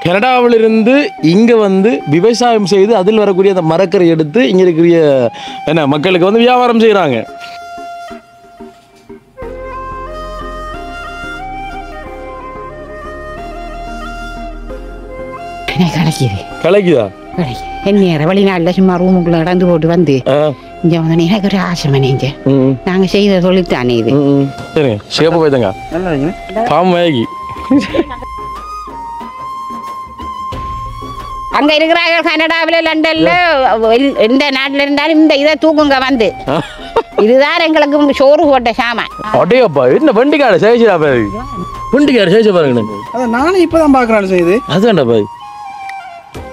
கனடாவிலிருந்து இங்க வந்து விவசாயம் செய்து அதில் வரக்கூடிய அந்த மரக்கரை எடுத்து இங்க இருக்கிற என்ன மக்களுக்கு வந்து வியாபாரம் செய்யறாங்க. கலைக்குதா? என்ன வெளிநாட்டில் சும்மா ரூமுக்குள்ள நடந்து போட்டு வந்து இங்கே வந்து எனக்கு ஒரு ஆசைமனே இங்கே நாங்கள் செய்த தொழில்தானே இது. சரி சிவப்பு போய்தாங்க பாம்பு மேகி அங்க இருக்கிறார்கள் கனடாவில் லண்டன்ல எந்த நாட்டில் இருந்தாலும் இந்த இதை தூக்குங்க வந்து இதுதான் எங்களுக்கு சோறு போட்ட சாமான். அடையப்பா என்ன வண்டிக்கார சேஷா பாரு வண்டிக்கார சேஷ பாருங்க. நானும் இப்பதான் பாக்குறேன் செய்து அதுதான்டா பாரு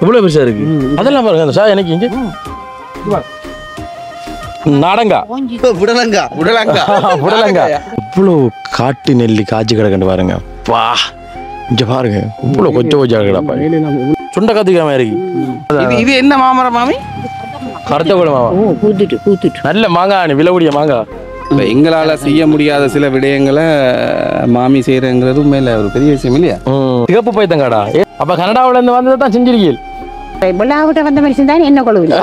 இவ்வளவு பெருசா இருக்கு. அதெல்லாம் பாருங்க அந்த சாய் எனக்கு இங்க நாடங்கா புடலங்கா புடலங்கா புடலங்கா இவ்வளவு காட்டு நெல்லி காய்ச்சி கிடக்கண்டு பாருங்க. பா இங்க பாருங்க இவ்வளவு கொஞ்சம் கொஞ்சம் கிடப்பா சுண்ட கத்திக்காம இருக்கு. இது என்ன மாமரம் மாமி? கருத்த கூட மாமா கூத்துட்டு நல்ல மாங்காய் விலவுடைய மாங்காய். இப்போ எங்களால் செய்ய முடியாத சில விடயங்களை மாமி செய்யறங்கிறது உண்மையில ஒரு பெரிய விஷயம் இல்லையா? சிகப்பு போய்த்தங்காடா. அப்ப கனடாவில இருந்து வந்ததை தான் செஞ்சிருக்கீங்க. விழாவிட்ட வந்த மனுஷன் தான் என்ன கொழுவில்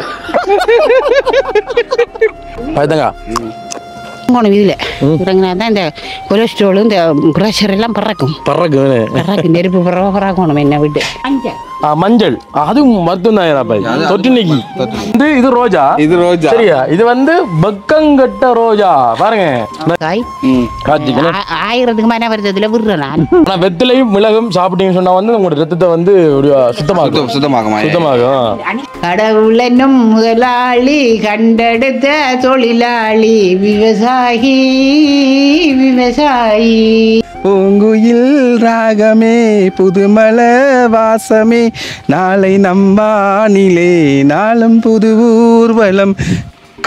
போய்த்தங்கா இதுல இறங்கினா தான் இந்த கொலஸ்ட்ரால் இந்த பிரஷர் எல்லாம் பறக்கும் நெருப்பு பறக்கணும் என்ன விட்டு. மஞ்சள் அதுவும் மருத்துவம் தான் தொட்டு நீக்கி. இது ரோஜா. இது ரோஜா சரியா? இது வந்து பக்கங்கட்ட ரோஜா பாருங்க. ஆயிரத்துக்கு மேல வருதுல விடுறேன் நான். ஆனா வெத்திலையும் மிளகும் சாப்பிட்டீங்கன்னு சொன்னா வந்து உங்களோட ரத்தத்தை வந்து சுத்தமாகும். கடவுள் என்னும் முதலாளி கண்டெடுத்த தொழிலாளி விவசாயி விவசாயி. பூங்குயில் ராகமே புதுமல வாசமே நாளை நம்பானிலே நாளும் புது ஊர்வலம்.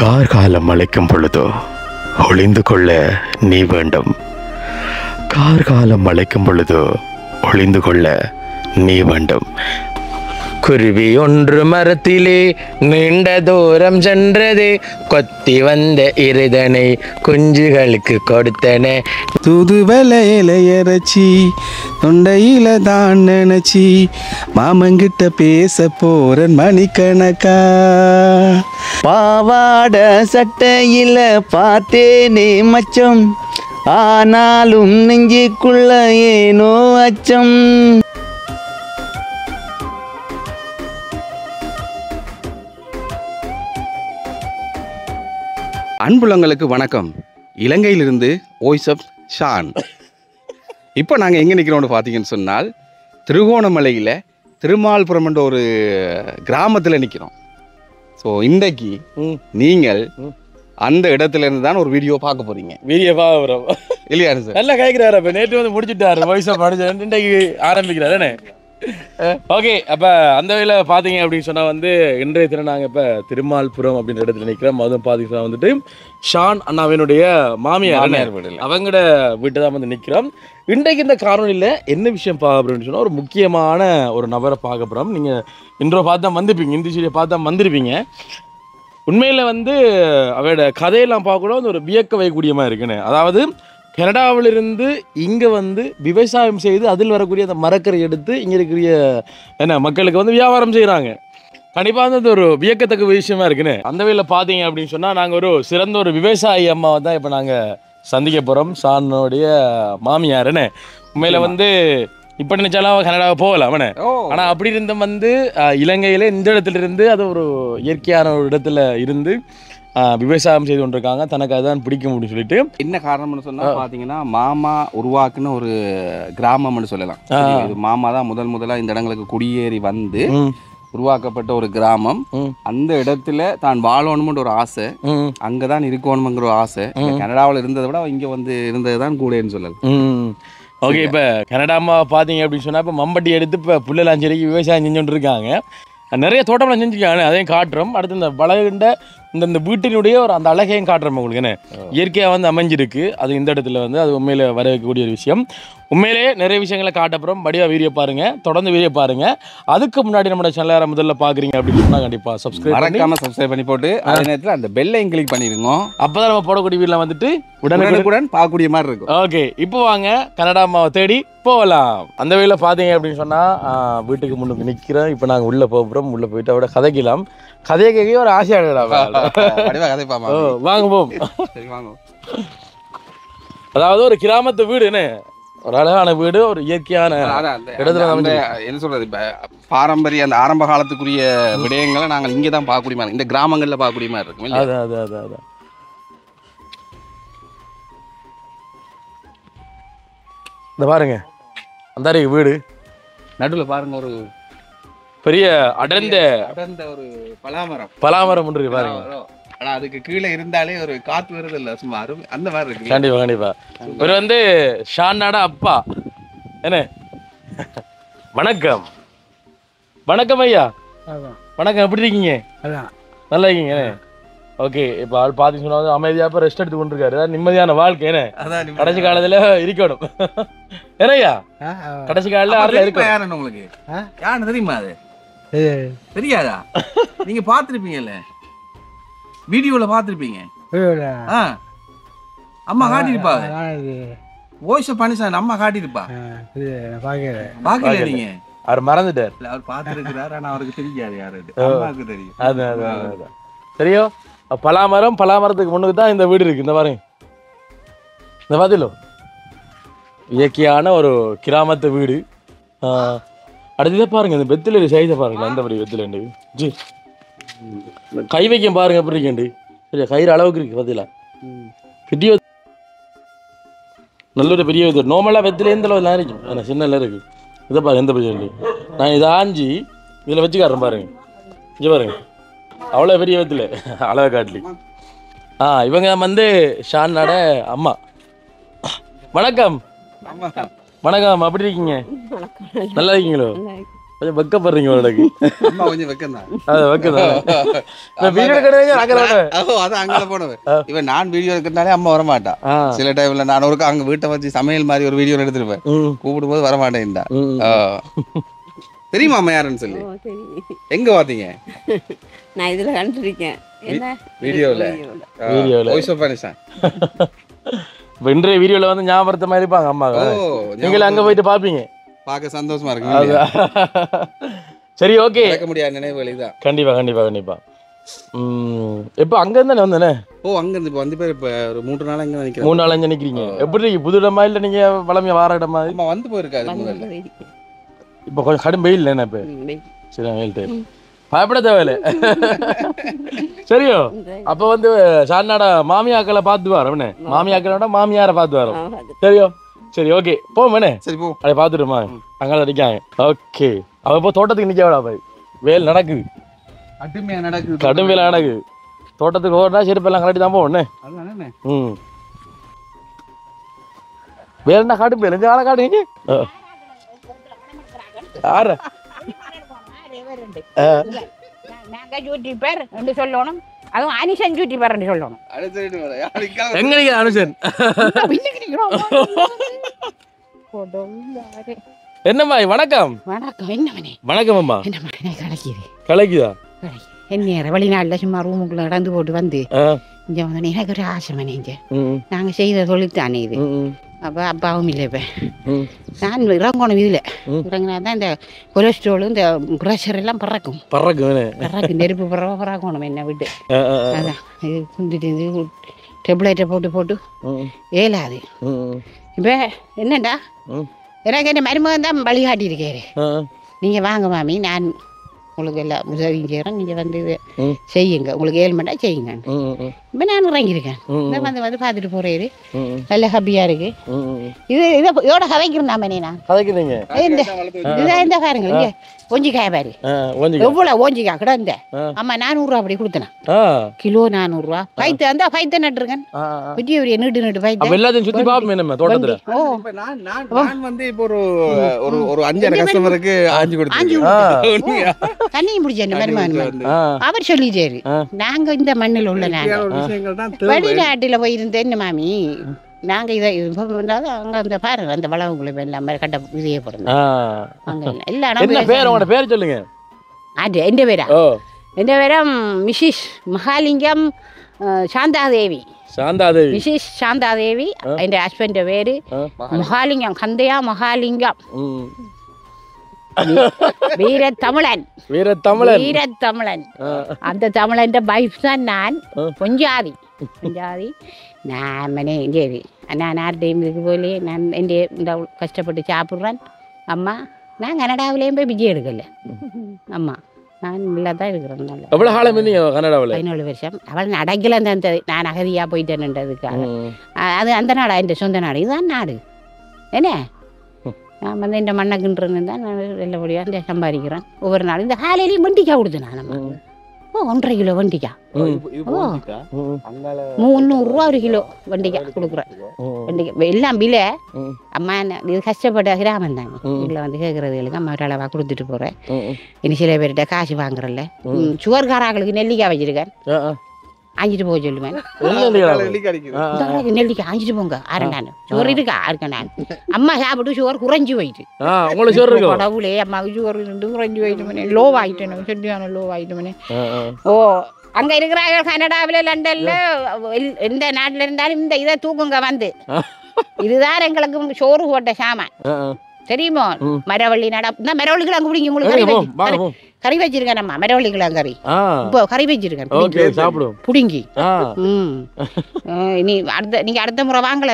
கார்காலம் அழைக்கும் பொழுதோ ஒளிந்து கொள்ள நீ வேண்டும். கார்காலம் அழைக்கும் பொழுதோ ஒளிந்து கொள்ள நீ வேண்டும். குருவி ஒன்று மரத்திலே நீண்ட தூரம் சென்றது கொத்தி வந்த இருதனை குஞ்சுகளுக்கு கொடுத்தன. தூதுவல இலையரச்சி தொண்டையில தான் நினைச்சி மாமங்கிட்ட பேச போறன் மணிக்கணக்கா. பாவாட சட்டையில பார்த்தேனே மச்சம் ஆனாலும் நெஞ்சுக்குள்ள ஏனோ அச்சம். அன்புள்ளங்களுக்கு வணக்கம். இலங்கையிலிருந்து வாய்ஸ் ஆஃப் ஷான். இப்போ நாங்கள் எங்கே நிற்கிறோம்னு பார்த்தீங்கன்னு சொன்னால் திருகோணமலையில் திருமால்புரம் என்ற ஒரு கிராமத்தில் நிற்கிறோம். ஸோ இன்றைக்கு நீங்கள் அந்த இடத்துல இருந்து தான் ஒரு வீடியோ பார்க்க போகிறீங்க. வீடியோ பார்க்க இல்லையா சார்? நல்லா கேட்குறாரு. இப்போ நேற்று வந்து முடிச்சுட்டாரு வாய்ஸ் ஆஃப் படிச்சு இன்றைக்கு ஆரம்பிக்கிறாரு. ஓகே அப்போ அந்த வகையில் பார்த்தீங்க அப்படின்னு சொன்னால் வந்து இன்றைய தினம் நாங்கள் இப்போ திருமால்புரம் அப்படின்ற இடத்துல நிற்கிறோம். அதுவும் பார்த்தீங்கன்னா வந்துட்டு ஷான் அண்ணாவினுடைய மாமியார் அவங்களோட வீட்டை தான் வந்து நிற்கிறோம். இன்றைக்கு இந்த காணொலியில் என்ன விஷயம் பார்க்க போகிறோம்னு சொன்னால் ஒரு முக்கியமான ஒரு நபரை பார்க்க போகிறோம். நீங்கள் இன்றோ பார்த்தா வந்திருப்பீங்க, இந்த சீரியை பார்த்தா வந்திருப்பீங்க. உண்மையில் வந்து அவரோட கதையெல்லாம் பார்க்கக்கூட வந்து ஒரு வியக்க வைக்கக்கூடியமாக இருக்குன்னு. அதாவது கனடாவிலிருந்து இங்கே வந்து விவசாயம் செய்து அதில் வரக்கூடிய அந்த மரக்கரை எடுத்து இங்கே இருக்கிற என்ன மக்களுக்கு வந்து வியாபாரம் செய்கிறாங்க. கண்டிப்பாக வந்து ஒரு வியக்கத்தக்க விஷயமா இருக்குன்னு. அந்த வகையில் பார்த்தீங்க அப்படின்னு சொன்னால் நாங்கள் ஒரு சிறந்த ஒரு விவசாயி அம்மாவை தான் இப்போ நாங்கள் சந்திக்க போகிறோம். ஷானுடைய மாமியாருன்னு. உண்மையில் வந்து இப்போ நினச்சாலும் கனடாவை போகலாம் அவனை. ஆனால் அப்படி இருந்த வந்து இலங்கையில் இந்த இடத்துல இருந்து அது ஒரு இயற்கையான ஒரு இடத்துல இருந்து விவசாயம் செய்து கொண்டிருக்காங்க. தனக்கு அதுதான் பிடிக்கும் அப்படின்னு சொல்லிட்டு. என்ன காரணம்னு சொன்னால் பார்த்தீங்கன்னா மாமா உருவாக்குன ஒரு கிராமம்னு சொல்லலாம். இது மாமா தான் முதலாக இந்த இடங்களுக்கு குடியேறி வந்து உருவாக்கப்பட்ட ஒரு கிராமம். அந்த இடத்துல தான் வாழணும்னு ஒரு ஆசை, அங்கதான் இருக்கணுங்கிற ஒரு ஆசை. கனடாவில் இருந்ததை விட இங்க வந்து இருந்தது தான் கூடன்னு சொல்லலாம். ஓகே இப்போ கனடாமா பார்த்தீங்க அப்படின்னு சொன்னால் இப்போ மம்பட்டி எடுத்து இப்போ புல்லெல்லாம் செடிக்கு விவசாயம் செஞ்சுட்டு இருக்காங்க. நிறைய தோட்டம்லாம் செஞ்சுருக்காங்க, அதையும் காட்டுறோம். அடுத்து இந்த வளர்கின்ற இந்த வீட்டினுடைய ஒரு அந்த அழகையும் காட்டுறோம் உங்களுக்கு என்ன இயற்கையாக வந்து அமைஞ்சிருக்கு. அது இந்த இடத்துல வந்து அது உண்மையில வர வைக்கக்கூடிய ஒரு விஷயம். உண்மையிலேயே நிறைய விஷயங்களை காட்டப்புறம் படிவா வீடியோ பாருங்க, தொடர்ந்து வீடியோ பாருங்க. அதுக்கு முன்னாடி நம்ம சேனலை யாரை முதல்ல பாக்குறீங்க அப்படின்னு சொன்னா கண்டிப்பா சப்ஸ்கிரைப் பண்ணி போட்டு அதே நேரத்தில் அந்த பெல்லையும் கிளிக் பண்ணிருங்க. அப்பதான் நம்ம போடக்கூடிய வீடியோல வந்துட்டு உடனுக்குடன் பார்க்கக்கூடிய மாதிரி இருக்கும். ஓகே, இப்போ வாங்க கனடா அம்மாவை தேடி போகலாம். அந்த வழியில பாத்தீங்க அப்படின்னு சொன்னா வீட்டுக்கு முன்னுக்கு நிக்கிறோம். இப்போ நாங்க உள்ள போகிறோம். உள்ள போயிட்டு அவட கதைக்கலாம். கதையை கேட்க ஒரு ஆசையா வாங்க போம். அதாவது ஒரு கிராமத்து வீடு என்ன, ஒரு அழகான வீடு, ஒரு இயற்கையான இடத்துல என்ன சொல்றது, இப்ப பாரம்பரிய அந்த ஆரம்ப காலத்துக்குரிய விடயங்களை நாங்கள் இங்கே தான் பார்க்கக்கூடிய மாதிரி, இந்த கிராமங்கள்ல பார்க்கக்கூடிய மாதிரி இருக்கும். அதான் இந்த பாருங்க, அந்த வீடு நடுவில் பாருங்க ஒரு பெரிய அடர்ந்த ஒரு பலாமரம் இருக்கு பாருங்க. ஆனா அதுக்கு கீழே இருந்தாலே ஒரு காத்து வருது இல்ல, சும்மா அந்த மாதிரி இருக்கு. கண்டிப்பா இவர் வந்து ஷானாட அப்பா என்ன. வணக்கம் ஐயா. வணக்கம், எப்படி இருக்கீங்க? நல்லா இருக்கீங்க. ஓகே, இப்போ ஆள் பார்த்து சொன்னா அமைதியா இப்போ ரெஸ்ட் எடுத்து கொண்டு இருக்காரு. நிம்மதியான வாழ்க்கை என்ன கடைசி காலத்துல இருக்கணும் ஏனையா. கடைசி காலத்துல இருக்கணும். உங்களுக்கு யாருன்னு தெரியுமா? அது தெரியாதா? நீங்க பாத்துருப்பீங்கல்ல, வீடியோல பாத்துருப்பீங்க. அம்மா காட்டிருப்பா, வாய்ஸ் பனிஷன் அம்மா காட்டிருப்பா. பாக்கல நீங்க? அவர் மறந்துட்டார். அவர் பாத்துருக்கிறார், ஆனா அவருக்கு தெரியாது யாரு. அம்மாவுக்கு தெரியும். அதான் தெரியும். பலாமரத்துக்கு முன்னுக்கு தான் இந்த வீடு இருக்கு. இந்த பாருங்க, இந்த பாத்திலோ இயற்கையான ஒரு கிராமத்து வீடு. அடுத்ததே பாருங்க, இந்த வெத்தில சைஸை பாருங்களா. இந்த படி வெத்தில ஜி கை வைக்க பாருங்க எப்படி இருக்கேன். சரியா, கயிறு அளவுக்கு இருக்கு பாத்தீங்களா. பெரிய நல்ல ஒரு பெரிய வெத்தில. நார்மலாக வெத்தில எந்த அளவு இருக்கும், ஆனால் சின்ன இருக்கு. இதை பாருங்க, எந்த பிரச்சனை. நான் இதை ஆஞ்சி இதில் வச்சுக்காரன் பாருங்க. இங்கே பாருங்க, அவ்வளோ பெரிய வெத்தில அளவை காட்டலி. இவங்க வந்து ஷானோட அம்மா. வணக்கம். வணக்கம், அப்படி இருக்கீங்க? நல்லா இருக்கீங்களோ? கொஞ்சம் வெக்கப்படுறீங்க உனக்கு. அம்மா கொஞ்சம் வெக்கம்தான். இவன் நான் வீடியோ எடுக்கிறதுனாலே அம்மா வரமாட்டா. சில டைம்ல நான் ஒரு அங்க வீட்டை வச்சு சமையல் மாதிரி ஒரு வீடியோ எடுத்துருப்பேன். கூப்பிடும் போது வரமாட்டேன்டா. தெரியுமா அம்மா யாருன்னு சொல்லி? எங்க பாத்தீங்க? நான் இதுல கண்டுருக்கேன். வீடியோல இன்றைய வீடியோல வந்து ஞாபகத்தை மாதிரி இருப்பாங்க அம்மா. நீங்களும் அங்க போயிட்டு பாப்பீங்க, பார்க்க சந்தோஷமா இருக்கு. சரி, ஓகே, முடியாத நினைவுகள் இதான். கண்டிப்பா. எப்போ அங்க இருந்தானே வந்தேனே? அங்க இருந்து வந்து பேர் இப்ப ஒரு 3 நாள் அங்க நிக்கிறேன். 3 நாள் அங்க நிக்கிறீங்க. எப்படி புது இடமா இல்ல நீங்க வளமையா வார இடமா? வந்து போயிருக்காரு. இப்ப கொஞ்சம் கடும் வெயில் என்ன? இப்ப சரி, வெயில் டைம் பயப்பட தேவையில்லை. சரியோ, அப்ப வந்து ஷானோட மாமியாக்களை பார்த்து வரோம். மாமியாக்களோட மாமியாரை பார்த்து வரோம். சரியோ, சரி, ஓகே, போமே. சரி, போ, அதை பார்த்துட்டுமா அங்கே நிற்காங்க. ஓகே, அவ இப்போ தோட்டத்துக்கு நிற்க விடா போய். வேல் நடக்குது, கடும் வேலை நடக்குது. தோட்டத்துக்கு ஓடுனா செருப்பெல்லாம் கலட்டி தான் போகணும். வேலைன்னா காட்டு போய் ஆளை காட்டுங்க. யார சொல்லணும், அதுவும் அனுஷன் ஜூட்டி பேர் சொல்லணும். எங்க நீங்க அனுஷன்? என்னம்மா? வணக்கம். வணக்கம் அம்மா. கலைக்குதா? என்ன வெளிநாட்டுல சும்மா ரூமுக்குள்ள நடந்து போட்டு வந்து இங்க வந்து எனக்கு ஒரு ஆசை மனைங்க. நாங்க செய்த தொழில்தானே இது. அப்போ அப்பாவும் இல்லை. இப்போ நான் இறங்கணும். இதில் இறங்கினா தான் இந்த கொலஸ்ட்ரால் இந்த ப்ரெஷர் எல்லாம் பறக்கும். நெருப்பு பறக்கணும் என்ன விட்டு. அதான் இது குந்திட்டு இது டெப்லெட்டை போட்டு ஏலாது. இப்போ என்னண்டா, எனக்கு என்ன மருமகன் தான் வழிகாட்டியிருக்காரு. நீங்கள் வாங்க மாமி, நான் உங்களுக்கு எல்லாம் உதவியும் செய்கிறேன், நீங்கள் வந்து இது செய்யுங்க, உங்களுக்கு 7 மணி நேரம் செய்யுங்க. இப்போ நான் இறங்கியிருக்கேன். வந்து பார்த்துட்டு போகிறேரு. நல்ல ஹாப்பியாக இருக்கு. இதோட கதைக்கிறேன் நீ. நான் கதைக்கிறீங்க இந்த பாருங்க, இங்கே ஓஞ்சிக்காய் பாரு, எவ்வளோ ஓஞ்சிக்காய் கிடந்த. ஆமாம், 400 ரூபா அப்படி கொடுத்தேன். கிலோ 400 ரூபா. பைத்து அந்த பைத்தை நட்டுருக்கேன். பெரிய பெரிய நீட்டு பைத்து எல்லாத்தையும் சுற்றி பார்ப்போம் தோட்டத்தில். நான் வந்து இப்போ ஒரு 5 கஸ்டமருக்கு ஆஞ்சி கொடுத்தேன். தண்ணியும் பிடிச்சேன் மருமகன் அவர் சொல்லிட்டாரு நாங்க இந்த மண்ணில் உள்ள நாங்க வெளிநாட்டுல போயிருந்தேன் என்ன மாமி நாங்க இதை அங்க அந்த பாருங்க அந்த வளவுக்குள்ள எல்லாம் கட்ட இதையே போடுறோம் அங்க எல்லா பேர் சொல்லுங்க அது எந்த பேரா எந்த பேரா மிஸ்ஸஸ் மகாலிங்கம் சாந்தாதேவி மிஸ்ஸஸ் சாந்தாதேவி என் ஹஸ்பண்ட் பேரு மகாலிங்கம் கந்தையா மகாலிங்கம் வீரத்தமிழன் அந்த தமிழன் வைஃப் தான் நான் பொஞ்சாதி நான் சரி நான் யார்டையும் இது போலே நான் எந்த இந்த கஷ்டப்பட்டு சாப்பிட்றேன் அம்மா நான் கனடாவிலேயும் போய் விஜய் எடுக்கல அம்மா நான் நல்லா தான் இருக்கிறேன் நல்லா எவ்வளோ காலம் இருந்தீங்க கனடாவில் 17 வருஷம் அவள் அடைக்கல அந்த நான் அகதியாக போயிட்டேன்ன்றதுக்காக அது அந்த நாடா என் சொந்த நாடு இதுதான் நாடு என்ன நான் வந்து இந்த மண்ணக்குன்றன்னு தான் நான் நல்லபடியாக சம்பாதிக்கிறேன் ஒவ்வொரு நாளும் இந்த காலையிலையும் வண்டிக்காய் கொடுத்தேன் நான் நம்ம 1.5 கிலோ வண்டிக்காய் 300 ரூபா 1 கிலோ வண்டிக்காய் கொடுக்குறேன் வண்டிக்காய் எல்லாம் விலை அம்மா இது கஷ்டப்பட்ட கிராமம் தாங்க வீட்டில் வந்து கேட்குறதுகளுக்கு அம்மா ஒரு அளவாக கொடுத்துட்டு போகிறேன் இனி சில பேர்கிட்ட காசு வாங்குறல சுகர்காராங்களுக்கு நெல்லிக்காய் வச்சிருக்கேன் ஆஞ்சிட்டு போக சொல்லுவேன் நெல்லிக்காய் ஆஞ்சிட்டு போங்க ஆரண்டானு சுகர் இருக்கா இருக்கேன் நான் அம்மா சாப்பிட்டு சுகர் குறைஞ்சி போயிட்டு கடவுளே அம்மாவுக்கு சுகர் குறைஞ்சி போயிட்டு லோ ஆகிட்டேன் சரியான லோ ஆகிட்டோமே ஓ அங்கே இருக்கிறாங்க கனடாவில் லண்டன்ல எந்த நாட்டில் இருந்தாலும் இந்த இதை தூக்குங்க வந்து இதுதான் எங்களுக்கு சோறு போட்ட சாமான் தெரியுமோ மரவள்ளி இந்த மரவள்ளி கிழங்கு பிடிங்க உங்களுக்கு கறி வச்சிருக்கேன் நம்ம மரவள்ளி கிழங்கு கறி இப்போ கறி வச்சிருக்கேன் புடுங்கி நீ நீங்க அடுத்த முறை வாங்கல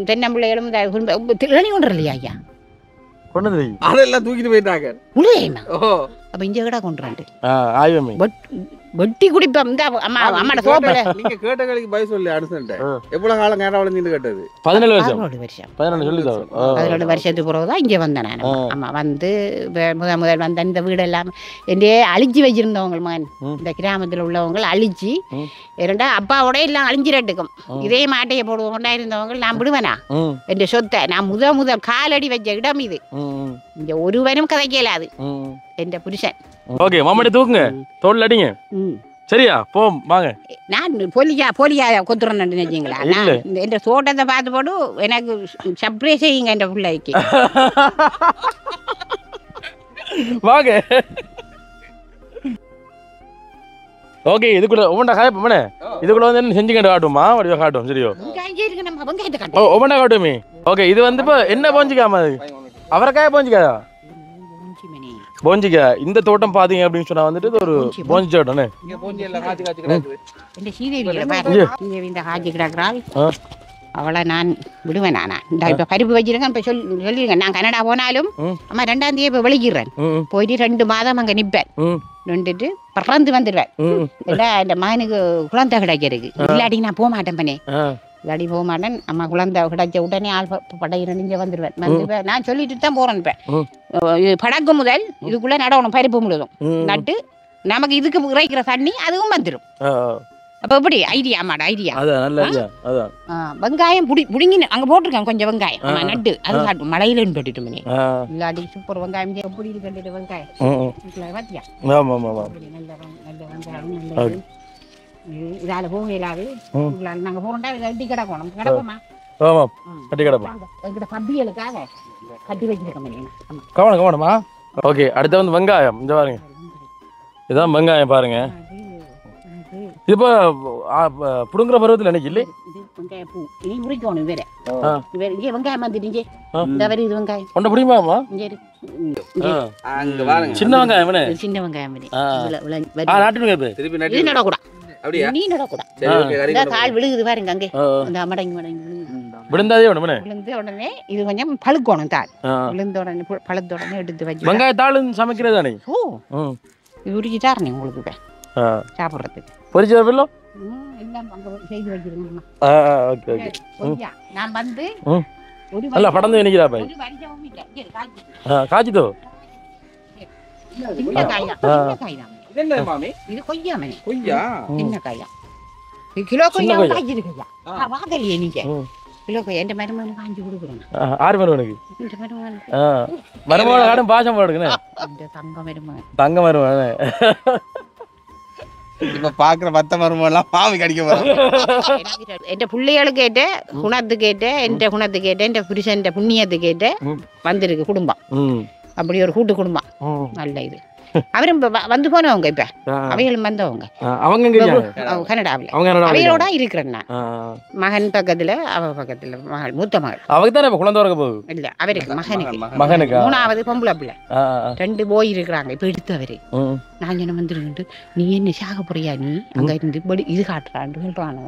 தென்னம்பிள்ளைகளும் இளநி கொண்டு இல்லையா ஐயா அதெல்லாம் தூக்கிட்டு போயிட்டாங்க அப்ப இங்க கடை கொண்டு வெட்டி குடிப்போம் இந்த அம்மாட சோப்பில் நீங்க கேட்டகளுக்கு பய சொல்லி அடுத்த எவ்வளவு காலம் கேட்டாவில் நீங்க கேட்டது 17 வருஷத்துக்கு பிறகுதான் இங்கே வந்தேன் நான் அம்மா வந்து முதல் வந்த இந்த வீடெல்லாம் என்னையே அழிச்சு வச்சிருந்தவங்க மகன் இந்த கிராமத்தில் உள்ளவங்க அழிச்சு இரண்டா அப்பாவோட எல்லாம் அழிஞ்சிரட்டுக்கும் இதே மாட்டையை போடுவோம்டா இருந்தவங்க நான் விடுவேனா என் சொத்தை நான் முதல் காலடி வச்ச இடம் இது இங்க ஒருவரும் கதைக்கலாது என் புருஷன் ஓகே மாமாடி தூக்குங்க தோல்ல அடிங்க சரியா போம் வாங்க நான் போலியா கொத்துறேன்னு நினைச்சீங்களா என் தோட்டத்தை பார்த்து போடு எனக்கு சர்ப்ரைஸ் செய்யுங்க என் பிள்ளைக்கு வாங்க ஓகே இதுக்குள்ள ஒவ்வொன்றா காயப்பே இதுக்குள்ள வந்து என்ன செஞ்சுக்கிட்டு காட்டுமா வடிவா காட்டும் சரியோ ஒவ்வொன்றா காட்டுமே ஓகே இது வந்து இப்போ என்ன போஞ்சிக்காம அது அவரைக்காய போஞ்சிக்காயா போஞ்சிக்கா இந்த தோட்டம் பாத்தீங்க அப்படின்னு சொன்னா வந்துட்டு ஒரு போஞ்சி தோட்டம்னே அவளை நான் விடுவேன் நான் இப்ப பருப்பு வச்சிருக்கேன் இப்ப சொல்லிருக்கேன் நான் கனடா போனாலும் அம்மா 2ஆம் தேதி இப்ப வெளிக்கிறேன் போயிட்டு 2 மாதம் அங்க நிப்பேன் நின்றுட்டு பறந்து வந்துடுவேன் இல்ல இந்த மகனுக்கு குழந்தை கிடைக்கிறதுக்கு இல்லாட்டி நான் போக மாட்டேன் பண்ணே இல்லாடி போக மாட்டேன் அம்மா குழந்தை கிடைச்ச உடனே ஆள் படையிறேன் இங்கே வந்துடுவேன் வந்து நான் சொல்லிட்டு தான் போறேன் இப்போ படக்கு முதல் இதுக்குள்ள நடவணும் பருப்பு முழுதும் நட்டு நமக்கு இதுக்கு இறைக்கிற தண்ணி அதுவும் வந்துடும் அப்ப எப்படி ஐடியா அம்மாட ஐடியா வெங்காயம் புடிங்கி அங்க போட்டிருக்கேன் கொஞ்சம் வெங்காயம் நட்டு அது காட்டும் மழையில போட்டுட்டு மணி இல்லாடி சூப்பர் வெங்காயம் எப்படி இருக்கு வெங்காயம் பாத்தியா நல்ல வெங்காயம் இதால போகலாது நாங்க போறோம்டா கட்டி கிடக்கணும் கிடப்போமா கட்டி கிடப்போம் எங்கிட்ட பப்பிகளுக்காக கட்டி வச்சிருக்கோம் கவனமா ஓகே அடுத்து வந்து வெங்காயம் இந்த பாருங்க இதான் வெங்காயம் பாருங்க இப்போ புடுங்குற பருவத்தில் எனக்கு இல்லை வெங்காயம் பூ இனி முறிக்கணும் வேற இங்கே வெங்காயம் வந்துட்டு இந்த வரை இது வெங்காயம் கொண்ட புரியுமாமா சின்ன வெங்காயம் சின்ன வெங்காயம் நாட்டு வெங்காயம் நடக்கூடாது நீ நடக்கூடாது கால் விழுகுது பாருங்க அங்கே அந்த மடங்கி விழுந்தாதே விழுந்த உடனே இது கொஞ்சம் பழுக்கணும் தாள் விழுந்த உடனே பழுத்த உடனே எடுத்து வச்சு வெங்காயத்தாள் சமைக்கிறது தானே இது உரிச்சு தாரணே உங்களுக்கு சாப்பிட்றதுக்கு பொரிச்சு வரப்போ எல்லாம் அங்கே செய்து வச்சிருக்கோம் நான் வந்து நல்லா படந்து நினைக்கிறா பாய் காய்ச்சிதோ இது கொய்யா கொய்யா என்ன காயா கிலோ கொய்யா காய்ச்சிருக்கையா வாங்கலையே நீங்க இல்லை என் மருமகனுக்கு காஞ்சி கொடுக்குறேன். ஆறு மருமனுக்கு இந்த மருமகனுக்கு மருமகளை காடும் பாசம் போடுங்கண்ணே. இந்த தங்க மருமகன் தங்க மருமகனே. இப்ப பாக்குற மத்த மருமெல்லாம் மாமி கடிக்க போறோம். என் பிள்ளைகளுக்கு கேட்ட குணத்து கேட்ட என் குணத்து கேட்ட என் புருஷன் புண்ணியத்து கேட்ட வந்திருக்கு குடும்பம். அப்படி ஒரு கூட்டு குடும்பம் நல்ல இது. அவரும் வந்து போனவங்க இப்ப அவைகளும் வந்தவங்க கனடாவில் அவையோட இருக்கிறேன் நான். மகன் பக்கத்துல அவ பக்கத்துல மகள் மூத்த மகள் அவருக்கு தானே குழந்தை வரக்க போகுது. இல்ல அவருக்கு மகனுக்கு 3வது பொம்பளை பிள்ளை 2 போய் இருக்கிறாங்க இப்ப எடுத்து அவரு. நான் என்ன வந்துருக்கிட்டு நீ என்ன சாக போறியா நீ அங்க இருந்து இது காட்டுறான்னு சொல்றான்.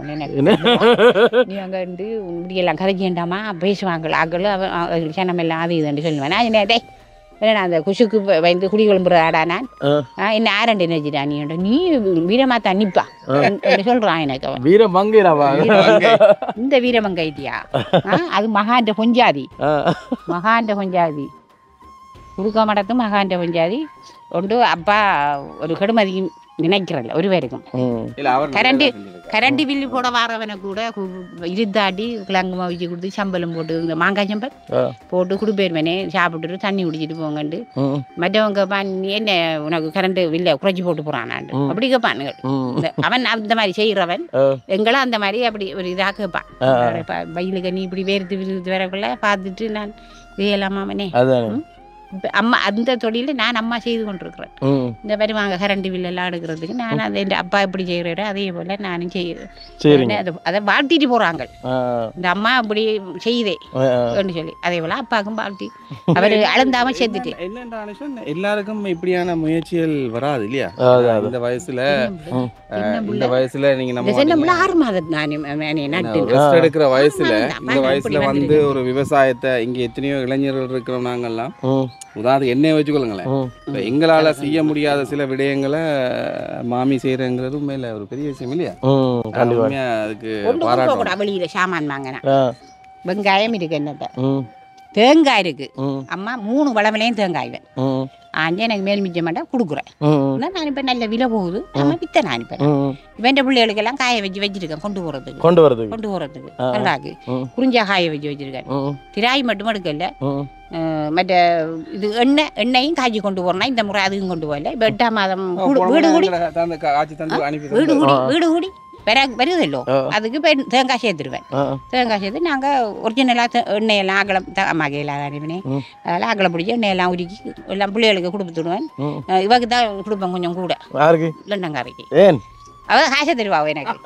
நீ அங்க இருந்து இப்படியெல்லாம் கரைக்கேண்டாமா பேசுவாங்க ஆக்கள் சனம் எல்லாம் அது இதுன்னு சொல்லுவேன். நான் என்ன ஏன்னா அந்த குசுக்கு வந்து குடி குழம்புற ஆடா நான் என்ன ஆரண்டு நினைச்சிட்டா நீ வீரமா தான் நிப்பா சொல்றான் எனக்கு. வீரமங்கைராவா இந்த வீரமங்கைட்டியா அது மகாண்ட பொஞ்சாதி மகாண்ட பொஞ்சாதி குடுக்க மாட்டது மகாண்ட பொஞ்சாதி ஒன்று. அப்பா ஒரு கடுமதி நினைக்கிறல்ல ஒரு பேருக்கும் கரண்டி பில்லு போட வாரவனை கூட இருத்தாட்டி கிழங்கு வச்சு கொடுத்து சம்பளம் போட்டு இந்த மாங்காய் சம்பல் போட்டு கொடுப்பேருவனே சாப்பிட்டுட்டு தண்ணி குடிச்சிட்டு போங்கண்டு. மற்றவங்க நீ என்ன உனக்கு கரண்ட் பில்லை குறைச்சி போட்டு போறானாண்டு அப்படி கேட்பானுங்க. அவன் அந்த மாதிரி செய்கிறவன் எங்களும் அந்த மாதிரி அப்படி ஒரு இதாக கேட்பான். வயலுக்கு நீ இப்படி வேர்த்து வரக்குள்ள பார்த்துட்டு நான் செய்யலாமாமனே அம்மா அந்த தொழில நான் அம்மா செய்து கொண்டிருக்கிறேன். இந்த மாதிரி வாங்க கரண்ட் பில் எல்லாம் எடுக்கிறதுக்கு நான் அதை என் அப்பா எப்படி செய்கிறேன் அதே போல நானும் செய்யுறேன். அதை வாழ்த்திட்டு போறாங்க இந்த அம்மா அப்படி செய்தே சொல்லி அதே போல அப்பாவுக்கும் வாழ்த்தி அவர் அளந்தாம சேர்த்துட்டு. என்னென்ன எல்லாருக்கும் இப்படியான முயற்சிகள் வராது இல்லையா? இந்த வயசுல நீங்க நம்ம 6 மாதம் ரெஸ்ட் எடுக்கிற வயசுல இந்த வயசுல வந்து ஒரு விவசாயத்தை இங்க எத்தனையோ இளைஞர்கள் இருக்கிறோம் நாங்கெல்லாம் உதாரணத்துக்கு என்னைய வச்சுக்கொள்ளுங்களேன். எங்களால செய்ய முடியாத சில விடயங்களை மாமி செய்யறங்கிறது உண்மையில ஒரு பெரிய விஷயம் இல்லையா? அதுக்கு பாராட்டு. வெளியில சாமான் வாங்கினா வெங்காயம் இருக்கு என்னட்ட தேங்காய் இருக்கு. அம்மா 3 வளவிலையும் தேங்காய் எனக்கு மேல் மிச்ச மாட்டேன் கொடுக்குறேன். நான் இப்ப நல்ல விலை போகுது நம்ம வித்த நான் இப்ப இவன் பிள்ளைகளுக்கு எல்லாம் காய வச்சிருக்கேன் கொண்டு போறதுக்கு நல்லாக்கு குறிஞ்சா காய வச்சிருக்கேன். திராய் மட்டும் எடுக்கல மற்ற இது எண்ணெயும் காய்ச்சி கொண்டு போறேன்னா இந்த முறை அதுவும் கொண்டு போகல. இப்ப 8ஆம் மாதம் வீடு கூடி வருதல்லோ அதுக்கு இப்போ தேங்காய் சேர்த்துருவேன். தேங்காய் சேர்த்து நாங்கள் ஒரிஜினலாக எண்ணெயெல்லாம் அகலம் அம்மாக்கையில் அனுப்பினே அதெல்லாம் அகலை பிடிச்சி எண்ணெயெல்லாம் உருக்கி எல்லாம் பிள்ளைகளுக்கு கொடுத்துடுவேன். இவக்கு தான் கொடுப்பேன் கொஞ்சம் கூட லண்டங்காரைக்கு அவ காசை தருவா எனக்கு.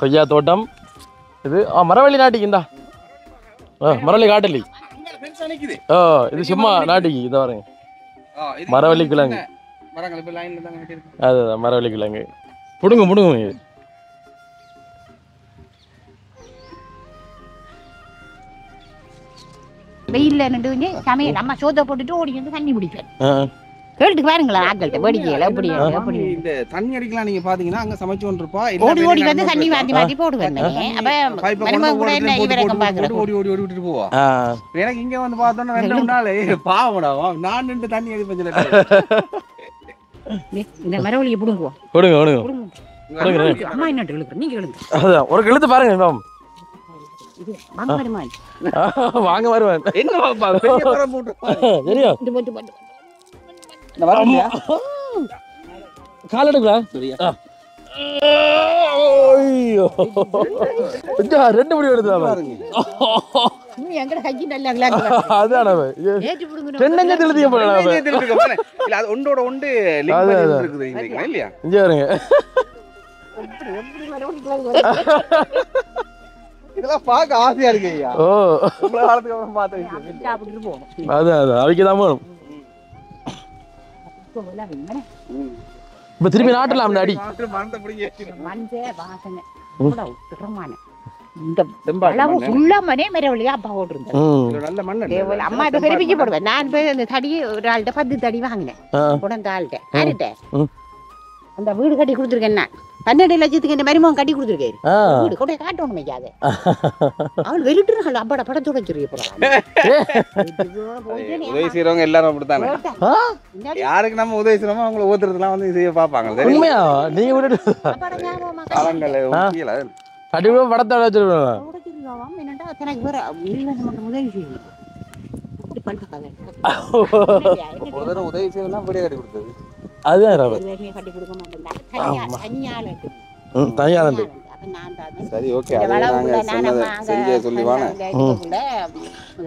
கொய்யா தோட்டம் இது மரவள்ளி நாட்டிக்குந்தா மரவள்ளி காட்டலி இது சும்மா நாட்டிக்கு இதை வரேங்க மரவள்ளி கிழங்கு அதுதான் மரவள்ளி கிழங்கு புடுங்க வெயில்ல நின்று சமையல் அம்மா சோத்தை போட்டுட்டு ஓடி வந்து தண்ணி பிடிப்பேன். கேட்டு பாருங்களா ஆக்கள்கிட்ட வேடிக்கையில எப்படி இந்த தண்ணி அடிக்கலாம். நீங்க பாத்தீங்கன்னா அங்க சமைச்சு கொண்டிருப்பா ஓடி வந்து தண்ணி மாத்தி போடுவேன். அப்ப கூட என்ன இவரக்கம் பாக்குறேன் ஓடி விட்டுட்டு போவா. எனக்கு இங்க வந்து பார்த்தோன்னா 2 நாள் பாவடா நான் நின்று தண்ணி எது பஞ்சல இந்த மரவள்ளியை புடுங்குவோம். அம்மா என்ன இழுக்குற நீங்க இழுங்க. அதான் ஒரு இழுத்து பாருங்க மேம். வாங்க வருமான் வாங்க வருவான். என்ன பெரிய பரம் போட்டு சரியா இது போட்டு போட்டு இந்த வரலையா கால் எடுங்களா சரியா. ஐயோ கொஞ்சம் 2 முடி எடுத்து பாருங்க. நீ எங்கட கஞ்சி நல்லா கிளாஸ் அதானே ஏத்தி புடுங்க. தென்னங்க தெளிதிய போறலாம் இல்ல அது ஒண்டோட ஒண்டு லிங்க் பண்ணி இருக்குது இங்க இல்லையா? இங்க பாருங்க இதெல்லாம் பார்க்க ஆசையா இருக்கு ஐயா. ஓ உங்கள காலத்துக்கு அப்புறம் பார்த்தேன் சாப்பிட்டு போவோம். அதான் அவைக்கு தான் போகணும். இப்ப திரும்பி நாட்டலாம் அடி மஞ்ச வாசனை கூட உத்தரமான இந்த அளவு ஃபுல்லா மனே மரவள்ளியா அப்பா ஓட்டுருந்தேன். நல்ல மண் அம்மா இப்ப பெருப்பிச்சு போடுவேன். நான் போய் அந்த தடி ஒரு ஆள்கிட்ட 10 தடி வாங்கினேன். உடந்த ஆள்கிட்ட ஆள்கிட்ட அந்த வீடு கட்டி கொடுத்துருக்கேன். நான் 12 லட்சத்துக்கு இந்த மருமகன் கட்டி கொடுத்துருக்காரு ஆ. வீடு கொண்டே காட்டணும் வைக்காத அவள் வெறுட்டுறாள் அப்பாட படத்தோட வச்சிருக்க உதவி செய்யறவங்க எல்லாரும் அப்படித்தானே. ஆ? யாருக்கு நம்ம உதவி செய்யறோமோ அவங்கள ஒவ்வொருத்தருக்குலாம் வந்து செய்ய பார்ப்பாங்க. தெரியுமா? உண்மையா நீங்க விட்டுட்டு காலங்கள் முக்கியல. கண்டிப்பா படத்தோட வச்சிருக்கோம். என்னடா தனக்கு வேற நமக்கு உதவி செய்யணும் ஒரு தடவை உதவி செய்யலாம் வீடியோ கட்டி கொடுத்தது. அதுதான் ரவ. கட்டி கொடுக்க தனியாளண்டு. சரி ஓகே. நாங்க சொன்னதை செஞ்சே சொல்லிவானே.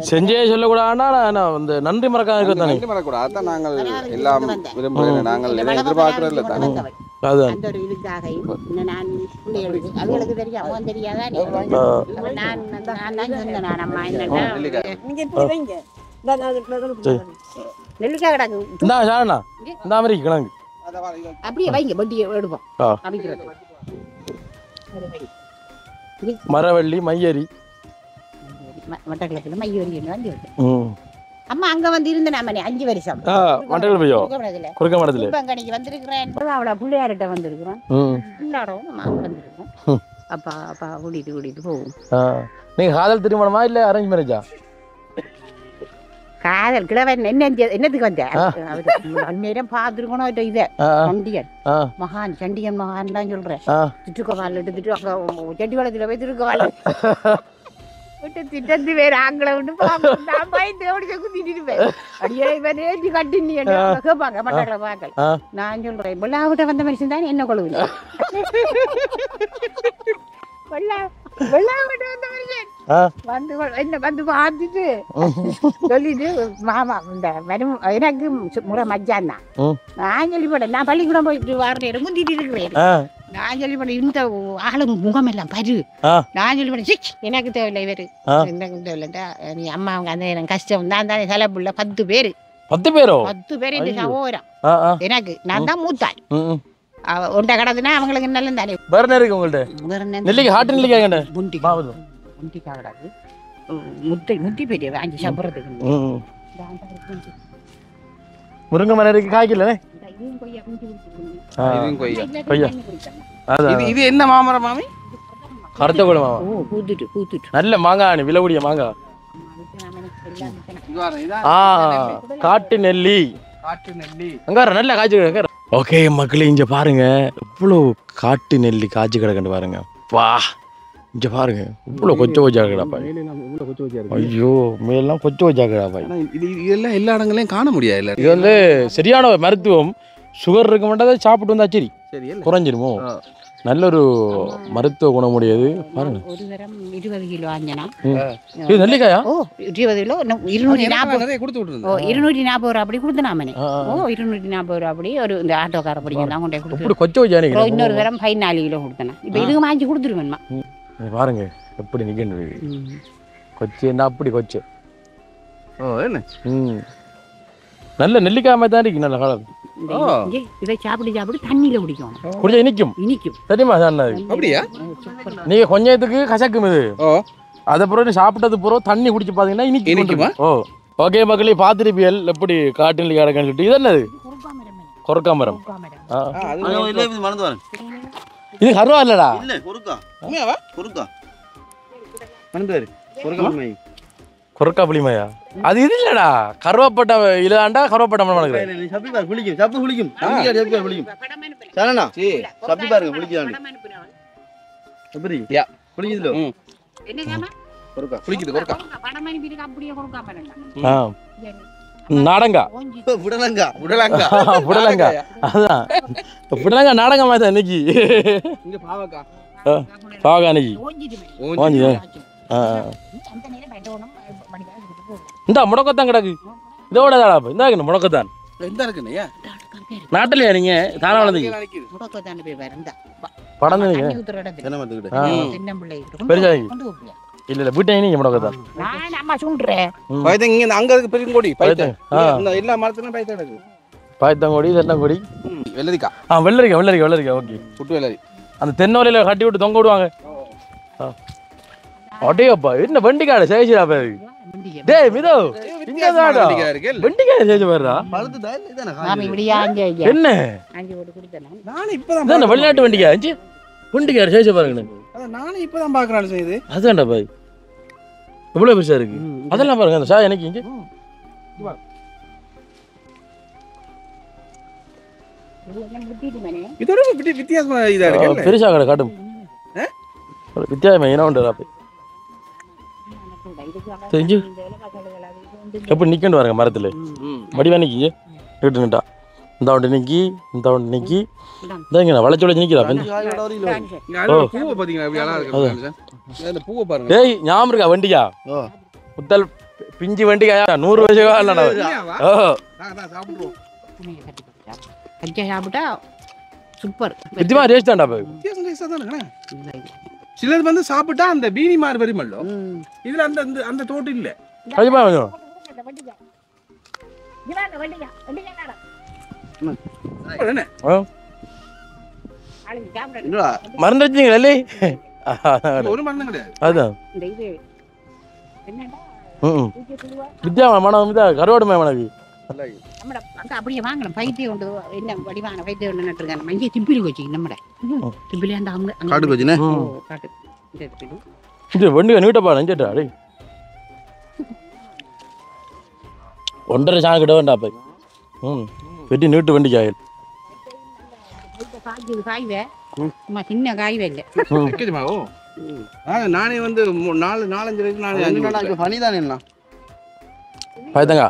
செஞ்சே சொல்லக்கூடாதுன்னா நான் இந்த நன்றி மறக்காம இருக்க தானே. நன்றி மறக்கூடாது. அதான் நாங்கள் எல்லாம் விரும்புகிறேன். நாங்கள் எதிர்பார்க்கறது இல்லை தானே. அதுதான். அந்த ஒரு இதுக்காக நான் பிள்ளைகளுக்கு அவங்களுக்கு தெரியும் அவன் தெரியாதா நான் தான் சொன்னேன் நான் அம்மா என்னன்னா நெல்லிக்காய் கிடக்கு இந்தா சாரணா இந்த மாதிரி கிழங்கு அப்படியே வைங்க வண்டியை எடுப்போம் அமைக்கிறது மரவள்ளி மையரி மட்டக்கிழப்பில் மையவரி வந்து அம்மா அங்க வந்து இருந்தேன் 5 வருஷம் மட்டக்கிழப்பையோ குறுக்க மடத்துல இப்ப வந்திருக்கிறேன் அவளை பிள்ளையார்கிட்ட வந்திருக்கிறோம் எல்லாரும் நம்ம வந்திருக்கோம் அப்பா அப்பா கூட்டிட்டு போவோம். நீங்க காதல் திருமணமா இல்ல அரேஞ்ச் மேரேஜா? காதல் கிழவன் என்னத்துக்கு வந்தேன் அந்நேரம் பார்த்துருக்கணும் இதை சண்டியன் மகான் சண்டியன் மகான் தான் சொல்றேன். திட்டுக்கவால் எடுத்துட்டு அங்க செட்டி வளத்துல போய் திருக்கவால் விட்டு திட்டத்து வேற ஆங்களை விட்டு நான் பயந்து ஓடிச்சு குத்திட்டு அடியே கட்டினி கேட்பாங்க மட்டாக்களை பார்க்கல. நான் சொல்றேன் வெள்ளாவிட்ட வந்த மனுஷன் தான் என்ன கொழுவு வெள்ளாவிட்ட வந்த மனுஷன் வந்து என்ன வந்து பார்த்துட்டு சொல்லிட்டு மாமா இந்த வரும் எனக்கு முறை மச்சான் தான். நான் சொல்லிப்பட்டேன் நான் பள்ளிக்கூடம் போயிட்டு வாரேன் முந்திட்டு இருக்கிறேன். நான் சொல்லிப்பட்டேன் இந்த ஆளு முகம் எல்லாம் பரு. நான் சொல்லிப்பட்டேன் எனக்கு தேவையில்லை இவரு எனக்கு தேவையில்லைண்டா நீ அம்மா அவங்க அந்த எனக்கு கஷ்டம் நான் தானே செலப்புள்ள 10 பேர் 10 பேரோ 10 பேர் இந்த சகோதரம் எனக்கு நான் தான் மூத்தாள். ஒன்றை கடதுனா அவங்களுக்கு நல்ல தானே வேற இருக்கு உங்கள்ட்ட நெல்லிக்காய் ஹாட் நெல்லிக்காய் கண்ட முந்திக்காய் கிடாது முத்தி பெரிய வாங்கி சாப்பிட்றதுக்கு முருங்கை மரம் இருக்கு காய்க்கல. இது என்ன மாமரம் மாமி? கருத்த கூட மாமா பூத்துட்டு நல்ல மாங்காய் விலகுடிய மாங்காய். காட்டு நெல்லி அங்க நல்ல காய்ச்சி. ஓகே மக்களே இங்க பாருங்க இவ்வளோ காட்டு நெல்லி காய்ச்சி கிடக்கண்டு பாருங்க. வா இங்க பாருங்க இவ்வளோ கொச்ச கிடாப்பா. ஐயோ மேலாம் கொச்ச கிடாப்பா. இதெல்லாம் எல்லா இடங்களையும் காண முடியாது. இது வந்து சரியான மருத்துவம். சுகர் இருக்க மாட்டேன் சாப்பிட்டு வந்தா சரி குறைஞ்சிருமோ. நல்ல ஒரு மருத்துவ குணமுடையது பாருங்க. ஒரு தரம் 20 கிலோ வாங்கினா இது நெல்லிக்காயா? 20 கிலோ 240 ரூபா அப்படி கொடுத்தனாமனே. 240 ரூபா அப்படி ஒரு இந்த ஆட்டோக்கார படிக்கலாம் கொண்டே கொடுத்து கொச்ச இன்னொரு தரம் 14 கிலோ கொடுத்தேன். இப்போ இதுக்கு வாங்கி கொடுத்துருவேன்மா. பாருங்க எப்படி நிக்கணும் கொச்சு என்ன அப்படி கொச்சு. நல்ல நெல்லிக்காய் மாதிரி தான் இருக்கு. நல்ல காலம் இதை சாப்பிட்டு தண்ணியில குடிக்கும் குடிச்சா இனிக்கும் தெரியுமா? அப்படியா? நீங்க கொஞ்சத்துக்கு கசக்கும் இது. அதுக்கப்புறம் சாப்பிட்டது பிறகு தண்ணி குடிச்சு பாத்தீங்கன்னா இனிக்குமா? ஓகே மக்களே பார்த்துருப்பியல் எப்படி காட்டு நெல்லிக்காய் கிடக்குன்னு சொல்லிட்டு. இது என்னது? கொரக்கா மரம். இது கருவா இல்லடா கொரக்கா புளிமையா? அது இது இல்லடா கருவாப்பட்ட இல்லாண்டா கருவாப்பட்ட மரம் நாடங்கா புடலங்கா அதான் புடலங்கா நாடங்கா மாதிரி தான் இன்னைக்கு. பாவக்கா இன்னைக்கு இந்த முடக்கத்தான் கிடக்கு. இதோட இந்த முடக்கத்தான் நாட்டிலையா நீங்க தானா வளர்ந்தீங்க படம் பெருசா இல்ல இல்ல வீட்டை நீங்க முடக்கத்தான் எல்லா மரத்துலயும் பாயத்தங்கொடி தென்னங்கொடி வெள்ளரிக்காய் வெள்ளரிக்காய் ஓகே புட்டு வெள்ளரி அந்த தென்னோலையில கட்டி விட்டு தொங்க விடுவாங்க. அடேப்பா என்ன வெண்டிக்காய் சேஜிரா பாரு டேய் மிதோ இங்க தாடா வெண்டிக்காய் சேஜ பாருடா மாமி இப்படியா அங்கே என்ன அங்கே போட்டு கொடுத்தேன் நானும் இப்பதான் இதான வெளிநாட்டு வெண்டிக்காய் அஞ்சு வெண்டிக்காய் சேஜ பாருங்க அதான் நானும் இப்பதான் பாக்குறேன் செய்யுது. அதான்டா பாய் இவ்வளவு பெருசா இருக்கு அதெல்லாம் பாருங்க அந்த சாய் எனக்கு இங்க இதோட வித்தியாசமா இதா இருக்கு. பெருசா கடை காட்டும் வித்தியாசமா என்ன உண்டு அப்ப தெரிஞ்சு எப்படி நிக்கண்டு பாருங்க மரத்துல வடிவா நிக்கிங்க கேட்டு நிட்டா இந்த ஒன்று நிக்கி இந்த ஒன்று நிக்கி இங்க வளைச்சு வளைச்சு நிக்கிறா பூவை பாத்தீங்களா எப்படி அழகா இருக்கு அந்த பூவை பாருங்க. டேய் ஞாபகம் இருக்கா வண்டிக்கா புத்தல் பிஞ்சு வண்டிக்காயா 100 வயசு இல்லடா ஓ சாப்பிடுவோம். கஞ்சா சாப்பிட்டா சூப்பர் வித்தியமா டேஸ்ட் தான்டா பாய் வித்தியாசம் டேஸ்டா தான் இருக்குண்ணே. சிலது வந்து சாப்பிட்டா அந்த பீனி மாதிரி வருமல்லோ, இதுல அந்த அந்த தோட்டு இல்ல. கண்டிப்பா கொஞ்சம் என்ன மறந்து வச்சீங்களா இல்லை ஒரு மண்ணு கிடையாது. அதுதான் வித்யா மனம் இதா கருவாடு மேமனுக்கு அப்படியே வாங்கணும் பைத்தியம் உண்டு என்ன வடிவான பைத்தியம் ஒன்று நட்டுருக்காங்க மஞ்சள் திப்பிலி வச்சு நம்மட திப்பிலி அந்த அவங்க காடு கோச்சினே காட்டு இந்த திப்பிலி இது வண்டியை நீட்டப்பா நஞ்சட்டா டேய் 1.5 சாணம் கிட்ட வேண்டா போய் வெட்டி நீட்டு வண்டி காயில் காய்வே சும்மா சின்ன காய்வே இல்லை வைக்கணுமாவோ? நானே வந்து 4-5 வயசு நானே 5 நாளைக்கு பனி தானே என்ன பாய்த்தங்க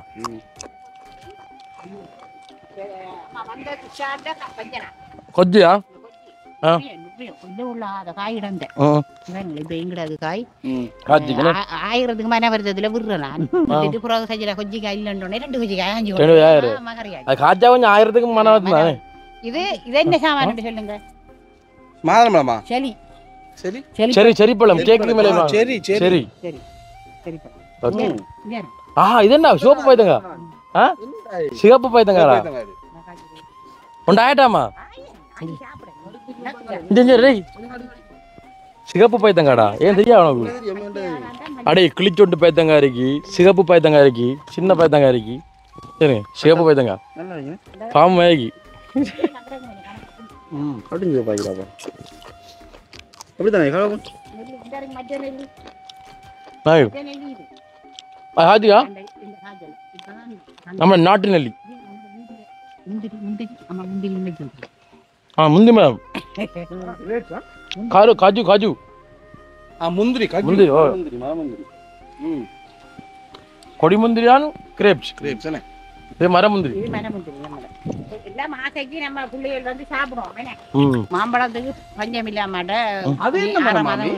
கொஜ்ஜியா காய் இடந்த இப்ப எங்கடாது காய் காய்ச்சிக்கணும் 1000க்கு மன வருதத்துல விடுறேன் புறம் சஜில கொஞ்சி காய் இல்லைன்னு 2 கொஞ்சி காய் 5 மகரியா அது காய்ச்சா கொஞ்சம் 1000க்கு மன வருது இது என்ன சாமான் சொல்லுங்க மாதுளம்பழமா சரி சரி சரி சரி பழம் கேக்கு மேல சரி சரி சரி சரி ஓகே இது என்ன சிவப்பு பாய்த்தங்க சிவப்பு பாய்த்தங்கடா உண்டாயிட்டாமா சிகப்பு பைத்தங்காடா ஏன் தெரியா உனக்கு அடே கிளிச்சொண்டு பைத்தங்கா இருக்கு சிகப்பு பைத்தங்கா இருக்கு சின்ன பைத்தங்கா இருக்கு சரி சிகப்பு பைத்தங்கா பாம்பு மேகி அப்படிங்க பாய்க்கிறாப்பா அப்படித்தானே ஹாஜியா நம்ம நாட்டு நெல்லி முந்தி மேடம் காஜு காஜு முந்திரி முந்திரி கொடி முந்திரியான் கிரேப்ஸ் கிரேப்ஸ் என்ன இது மர முந்திரி எல்லாம் ஆசைக்கு நம்ம பிள்ளைகள் வந்து சாப்பிடுவோம் மாம்பழத்துக்கு பஞ்சம் இல்லாம அது என்ன மரம் மாமி?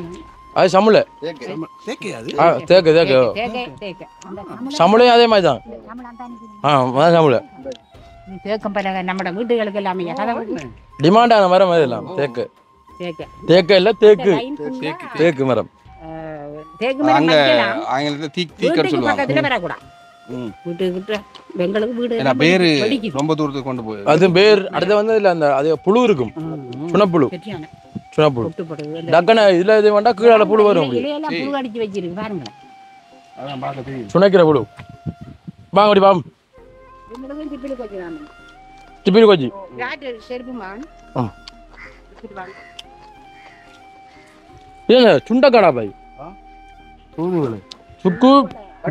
அது சமுளை தேக்கு தேக்கு சமுளையும் அதே மாதிரி தான் சமுளை தேக்கம் பல நம்ம வீட்டுகளுக்கு எல்லாமே டிமாண்டான மரம் அதெல்லாம் தேக்கு தேக்கு இல்ல தேக்கு தேக்கு மரம் தேக்கு மரம் அங்க ஆங்கிலத்துல தீக்கர் சொல்லுவாங்க. பக்கத்துல வரக்கூடாது வீட்டுக்கிட்ட பெங்களுக்கு வீடு ஏன்னா பேரு ரொம்ப தூரத்துக்கு கொண்டு போய் அது பேர் அடுத்து வந்து இல்ல அந்த அது புழு இருக்கும் சுனப்புழு சுனப்புழு டக்குன இதுல இது வேண்டா கீழே புழு வரும் இலையெல்லாம் புழு அடிச்சு வச்சிருக்கு பாருங்களேன் சுனைக்கிற புழு வாங்கடி பாம் எங்களுக்கும் திப்பிலி கொஞ்சம் திப்பிலி கொஞ்சி செருப்புமா ஏங்க சுண்டக்காடா பாய் சுக்கு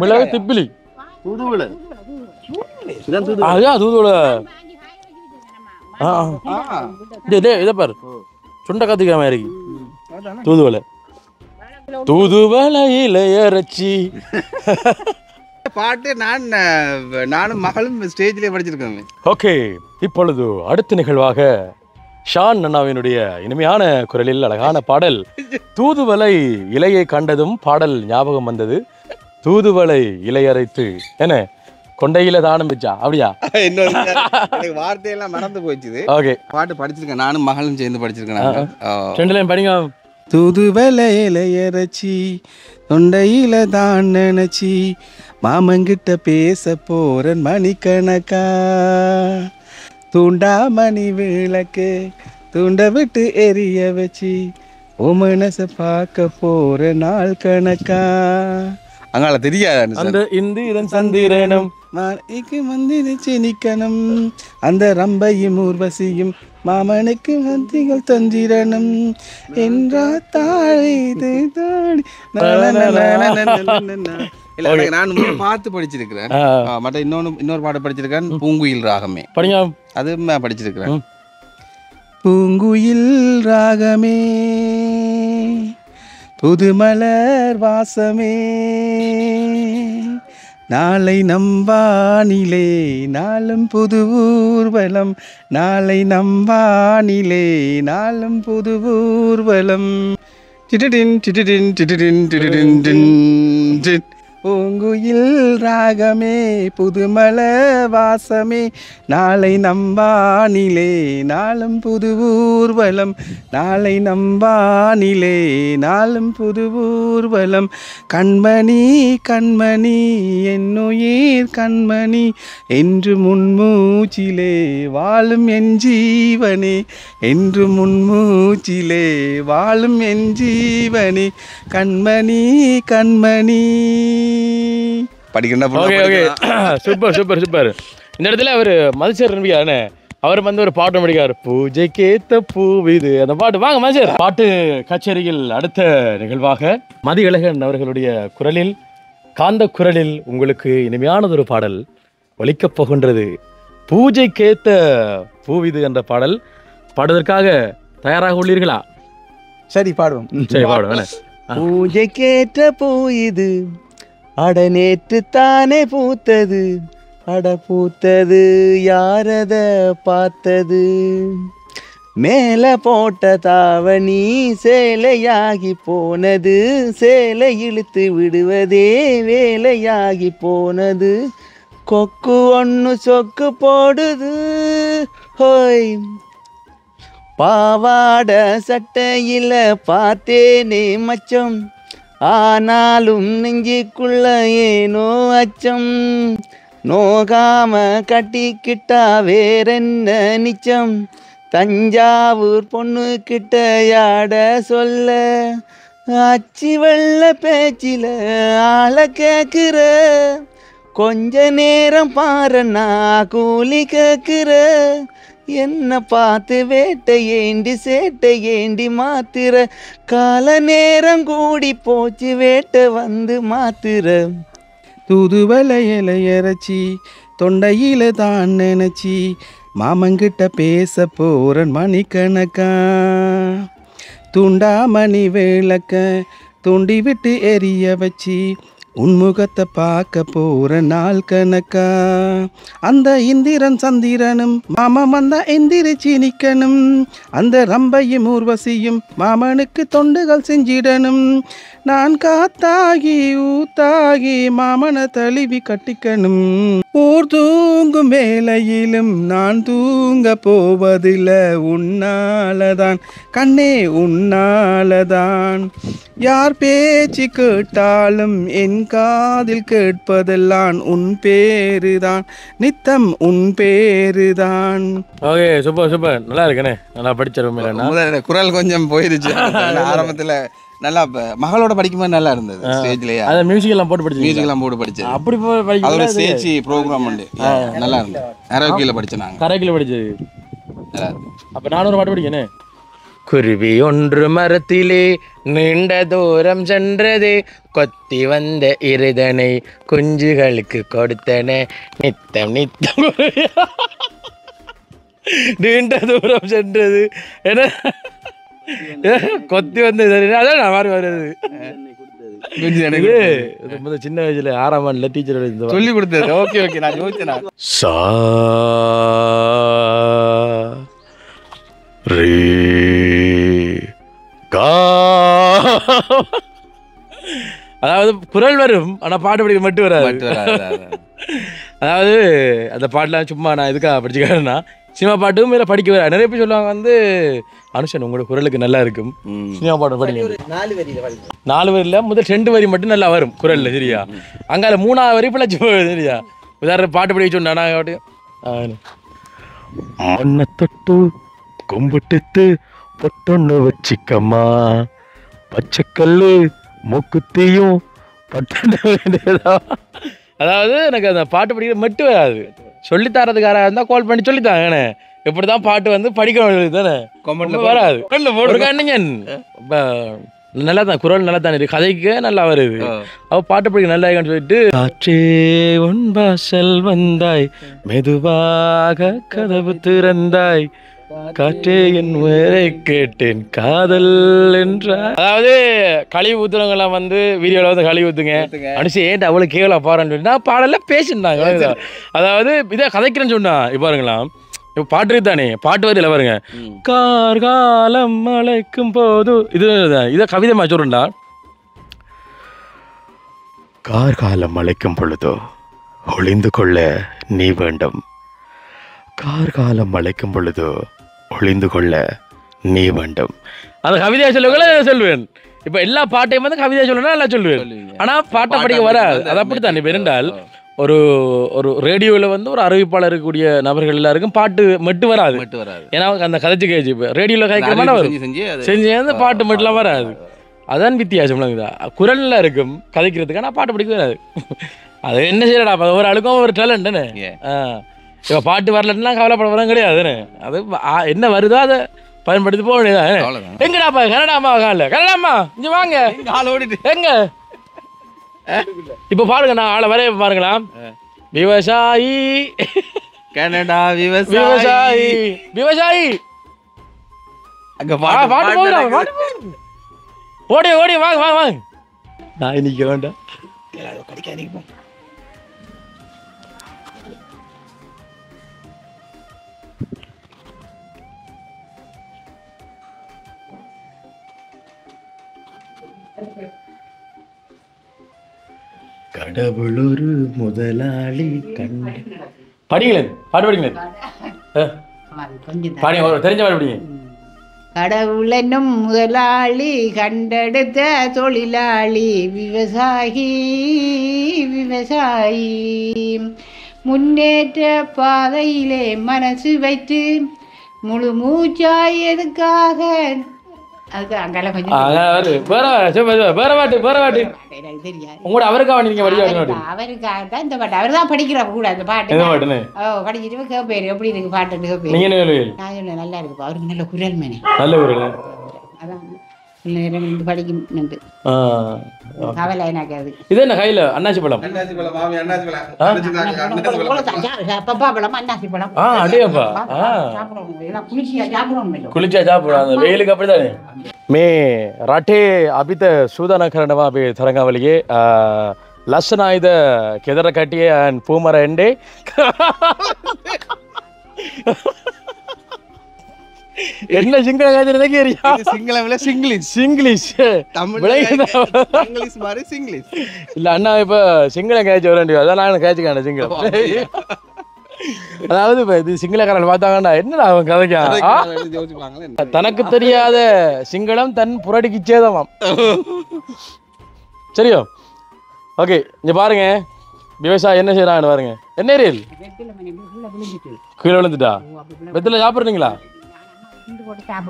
மிளகு திப்பிலி அதான் தூதுவளை இதை பாரு சுண்ட கத்திக்கிற மாதிரி இருக்கு தூதுவளை தூதுவளையில இறைச்சி பாட்டு நானும் மகளும் ஸ்டேஜ்லயே படிச்சிருக்கோம். ஓகே, இப்பொழுது அடுத்த நிகழ்வாக ஷான் அண்ணாவினுடைய இனிமையான குரலில் அழகான பாடல் தூதுவளை இலையை கண்டதும் பாடல் ஞாபகம் வந்தது. தூதுவளை இலையரைத்து என்ன கொண்டையில தானம் வச்சா அப்படியா? எனக்கு வார்த்தையெல்லாம் மறந்து போயிடுச்சு. ஓகே, பாட்டு படிச்சிருக்கேன், நானும் மகளும் சேர்ந்து படிச்சிருக்கேன். ரெண்டுலையும் படிங்க. தூதுவளை இலையரைச்சி தொண்டையில தான் நினைச்சி மாமங்கிட்ட பேச போறன் மணிக்கணக்கா தூண்டா மணி விளக்கு தூண்ட விட்டு எரிய வச்சு ஓ மனச பார்க்க போற நாள் கணக்கா அங்கால தெரியாது அந்த இந்திரன் சந்திரனும் மந்திரிச்சு நிக்கணும் அந்த ரம்பையும் ஊர்வசியும் மாமனுக்கு மந்திகள் தந்திரனும் என்றா தாழி நான் பார்த்து படிச்சிருக்கிறேன். மற்ற இன்னொரு பாடம் படிச்சிருக்கேன், பூங்குயில் ராகமே. படிங்க. அது படிச்சிருக்கிறேன். பூங்குயில் ராகமே புதுமலர் வாசமே நாளை நம்பானிலே நாளும் புது ஊர்வலம் நாளை நம்பானிலே நாளும் புது ஊர்வலம் டிடிடின் டிடிடின் டிடிடின் டிடிடின் டின் டின் பூங்குயில் ராகமே புதுமல வாசமே நாளை நம்பானிலே நாளும் புது ஊர்வலம் நாளை நம்பானிலே நாளும் புது ஊர்வலம் கண்மணி கண்மணி என்னுயிர் கண்மணி என்று முன்மூச்சிலே வாழும் என் ஜீவனே என்று முன்மூச்சிலே வாழும் என் ஜீவனே கண்மணி கண்மணி சூப்பர் சூப்பர் சூப்பர். இந்த இடத்துல அவர் மதுசர் நம்பிக்காரனே, அவர் வந்து ஒரு பாட்டு படிக்கார், பூஜை கேத்த பூவிது, அந்த பாட்டு. வாங்க மதுசர். பாட்டு கச்சேரியில் அடுத்த நிகழ்வாக மதியழகன் அவர்களுடைய குரலில், காந்த குரலில் உங்களுக்கு இனிமையானதொரு பாடல் ஒலிக்கப் போகின்றது. பூஜை கேத்த பூவிது என்ற பாடல் பாடுவதற்காக தயாராக உள்ளீர்களா? சரி பாடுவோம். சரி பாடுவோம். பூஜை கேட்ட பூ இது அட நேற்று தானே பூத்தது அட பூத்தது யாரத பார்த்தது மேலே போட்ட தாவணி சேலையாகி போனது சேலை இழுத்து விடுவதே வேலையாகி போனது கொக்கு ஒன்று சொக்கு போடுது ஹோய் பாவாட சட்டையில் பார்த்தேனே மச்சம் ஆனாலும் நெஞ்சுக்குள்ள ஏனோ அச்சம் நோகாம கட்டிக்கிட்டா வேறென்ன நிச்சம் தஞ்சாவூர் பொண்ணு கிட்ட யாட சொல்ல அச்சி வெள்ள பேச்சில ஆள கேட்குற கொஞ்ச நேரம் பாருன்னா கூலி கேட்குற என்ன பார்த்து வேட்டை ஏண்டி சேட்டை ஏண்டி மாத்திர கால நேரம் கூடி போச்சு வேட்டை வந்து மாத்திர தூதுவளையில இறச்சி தொண்டையில தான் நினைச்சி மாமங்கிட்ட பேச போறன் மணிக்கணக்கா துண்டாமணி விளக்க தூண்டி விட்டு எரிய வச்சு உன்முகத்தை பார்க்க போற நாள் கணக்கா அந்த இந்திரன் சந்திரனும் மாமம் வந்தா எந்திரிச்சு நிக்கணும் அந்த ரம்பையும் ஊர்வசியும் மாமனுக்கு தொண்டுகள் செஞ்சிடணும் நான் காத்தாகி ஊத்தாகி மாமனை தழுவி கட்டிக்கணும் ஊர் தூங்கும் வேளையிலும் நான் தூங்க போவதில்லை உன்னாலதான் கண்ணே உன்னாலதான் யார் பேச்சு கேட்டாலும் என் காதில் கேட்பதெல்லாம் உன் பேருதான் நித்தம் உன் பேருதான். ஓகே சூப்பர் சூப்பர், நல்லா இருக்கனே, நல்லா படிச்சிருவேன். குரல் கொஞ்சம் போயிருச்சு ஆரம்பத்துல. நல்லா மகளோட படிக்கும்போது நல்லா இருந்தது. ஸ்டேஜ்லயே அத மியூசிக் எல்லாம் போட்டு படிச்சு மியூசிக் எல்லாம் போட்டு படிச்சேன். அப்படி படிக்க அது ஒரு ஸ்டேஜ் ப்ரோகிராம் உண்டு, நல்லா இருந்தது. கராக்கில படிச்சேன் நாங்க. கராக்கில படிச்சது நல்லா இருக்கு. அப்ப நானும் ஒரு பாட்டு படிக்கனே. குருவி ஒன்று மரத்திலே நீண்ட தூரம் சென்றது கொத்தி வந்த இருதனை குஞ்சுகளுக்கு கொடுத்தன நித்தம் நித்தம் நீண்ட தூரம் சென்றது என்ன கொத்தி வந்து அதான் நான் மாறி வருது. சின்ன வயசுல 6ஆம் ஆண்டுல டீச்சர் சொல்லி கொடுத்தது. ஓகே ஓகே, நான் யோசிச்சேன். அதாவது குரல் வரும், ஆனா பாட்டு படிக்க மட்டும் வராது. அதாவது அந்த பாட்டுலாம் சும்மா நான் எதுக்காக படிச்சுக்கிறேன்னா, சினிமா பாட்டும் மேலே படிக்க வர நிறைய பேர் சொல்லுவாங்க வந்து, அனுஷன் உங்களோட குரலுக்கு நல்லா இருக்கும், சினிமா பாட்டு படிங்க. 4 வரியில் முதல் 2 வரி மட்டும் நல்லா வரும் குரல்ல, சரியா? அங்கால 3ஆவது வரி பிழைச்சி போகுது, சரியா? உதாரணம் பாட்டு படிக்க சொன்னா தொட்டு கும்பிட்டு பொட்டொன்னு வச்சிக்கம்மா பச்சைக்கல்லு மூக்குத்தியும் பட்டொன்னு வேண்டியதா. அதாவது எனக்கு அந்த பாட்டு படிக்கிற மட்டும் வராது, சொல்லித்தரதுக்காரா இருந்தால் கால் பண்ணி சொல்லித்தாங்க. எப்படி தான் பாட்டு வந்து படிக்கணும் தானே, வராது. ஒரு கண்ணிங்கன் இப்போ நல்லா தான் குரல் நல்லா தானே இருக்கு, கதைக்கு நல்லா வருது, அவ பாட்டு படிக்க நல்லா இருக்குன்னு சொல்லிட்டு காற்றே உன் வாசல் வந்தாய் மெதுவாக கதவு திறந்தாய் காற்றே என் உயிரை கேட்டேன் காதல் என்றார். அதாவது கழிவு ஊத்துறவங்கலாம் வந்து வீடியோவில் வந்து கழிவு ஊத்துங்க அனுசி ஏன்ட்டு அவ்வளோ கேவலா பாருன்னு சொல்லி நான் பாடலாம் பேசியிருந்தாங்க. அதாவது இதை கதைக்கிறேன்னு சொன்னா இப்போ பாருங்களாம், இப்போ பாட்டு இருக்கு தானே, பாட்டு வரையில பாருங்க, கார்காலம் அழைக்கும் போது இது இதை கவிதை மாதிரி சொல்றா. கார்காலம் அழைக்கும் பொழுதோ ஒளிந்து கொள்ள நீ வேண்டும், கார்காலம் அழைக்கும் பொழுதோ ஒளிந்து கொள்ள நீ வேண்டும். அந்த கவிதையை சொல்லுவீங்களா சொல்லுவேன். இப்போ எல்லா பாட்டையும் வந்து கவிதையை சொல்லணும்னா எல்லாம் சொல்லுவேன், ஆனால் பாட்டை படிக்க வராது. அது அப்படித்தான். இப்போ இருந்தால் ஒரு ஒரு ரேடியோவில் வந்து ஒரு அறிவிப்பாளர் இருக்கக்கூடிய நபர்கள் எல்லாருக்கும் பாட்டு மட்டும் வராது, ஏன்னா அந்த கதைச்சு கேச்சு இப்போ ரேடியோவில் கதைக்கிற மாதிரி வரும், செஞ்சு அந்த பாட்டு மட்டும்லாம் வராது. அதான் வித்தியாசம். குரலில் இருக்கும் கதைக்கிறதுக்கு, ஆனால் பாட்டு படிக்க வராது. அது என்ன செய்யறடா, ஒரு ஆளுக்கும் ஒரு டேலண்ட் தானே. இப்போ பாட்டு வரலன்னா கவலைப்பட வரம் கிடையாதுன்னு, அது என்ன வருதோ அதை பயன்படுத்தி போக வேண்டியதான். எங்கடாப்பா கனடாமா கால கனடாமா இங்க வாங்க எங்க இப்ப பாருங்க, நான் ஆளை வரைய பாருங்களா, விவசாயி கனடா விவசாயி விவசாயி அங்க பாட்டு போடுறா, ஓடி ஓடி வாங்க வாங்க வாங்க. நான் இன்னைக்கு வேண்டாம் கடவுள் ஒரு முதலாளி கண்டு படிங்களேன், பாட்டு படிங்களேன், பாடிங்க தெரிஞ்ச பாட்டு படிங்க. கடவுள் என்னும் முதலாளி கண்டெடுத்த தொழிலாளி விவசாயி விவசாயி முன்னேற்ற பாதையிலே மனசு வைத்து முழு மூச்சாய் எதுக்காக அதுக்கு அங்கால கொஞ்சம் வேற பாட்டு உங்களோட அவருக்காக நீங்க அவருக்காக தான் இந்த பாட்டு, அவர் தான் படிக்கிற கூட அந்த பாட்டு படிச்சுட்டு கேட்பேரு எப்படி இருக்கு பாட்டுன்னு கேட்பேன். நான் சொன்னேன் நல்லா இருக்குப்பா, அவருக்கு நல்ல குரல் மேனே, நல்ல குரல், அதான் படிக்கும் கவலை எனக்கு. அது இது என்ன கையில அன்னாசி பழம், பப்பா பழம், அன்னாசி பழம், அடியப்பா குளிச்சா சாப்பிடும் வெயிலுக்கு அப்படித்தானே. மே ராட்டே அபித சூதான கரணமா அபி தரங்காவலியே லட்சணாயுத கெதர கட்டியே அண்ட் பூமர எண்டே என்ன சிங்கள காய்ச்சறியா சிங்களம்ல சிங்கிலீஷ் சிங்கிலீஷ் இங்கிலீஷ் மாதிரி சிங்கிலீஷ் இல்ல அண்ணா இப்ப சிங்களம் காய்ச்சி வர வேண்டிய அதான் நான் காய்ச்சிக்கான சிங்களம். அதாவது இப்ப இது சிங்களக்காரன் பார்த்தாங்கண்ணா என்னடா அவன் கதைக்கா, தனக்கு தெரியாத சிங்களம் தன் புரடிக்கு சேதமாம். சரியோ ஓகே, இங்க பாருங்க விவசாயம் என்ன செய்யறான்னு பாருங்க. என்ன ஏரியல் கீழே விழுந்துட்டா, வெத்தில சாப்பிடுறீங்களா?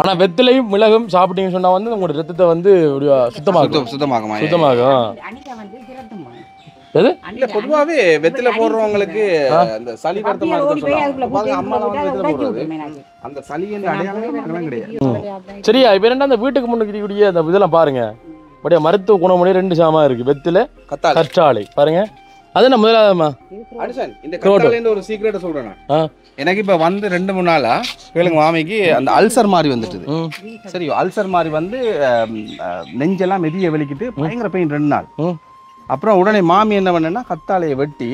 ஆனா வெத்திலையும் மிளகும் சாப்பிட்டீங்கன்னு சொன்னா வந்து உங்களோட ரத்தத்தை வந்து சுத்தமாகும். எது இல்ல பொதுவாவே வெத்தில போடுறவங்களுக்கு அந்த சளி வருத்தமா இருக்கு அந்த சளியின் அடையாளமே கிடையாது. சரியா? இப்ப என்னன்னா அந்த வீட்டுக்கு முன்னுக்கு அந்த இதெல்லாம் பாருங்க, அப்படியே மருத்துவ குணமுடைய 2 சாமா இருக்கு, வெத்தில கற்றாழை பாருங்க. அது நான் முதலாவதுமா இந்த கற்றாழைன்ற ஒரு சீக்ரெட்டை சொல்றேன். எனக்கு இப்ப வந்து 2-3 நாளா கேளுங்க மாமிக்கு அந்த அல்சர் மாதிரி வந்துட்டுது. சரி, அல்சர் மாதிரி வந்து நெஞ்செல்லாம் மெதிய வெளிக்கிட்டு பயங்கர பெயின் 2 நாள். அப்புறம் உடனே மாமி என்ன பண்ணா கத்தாழையை வெட்டி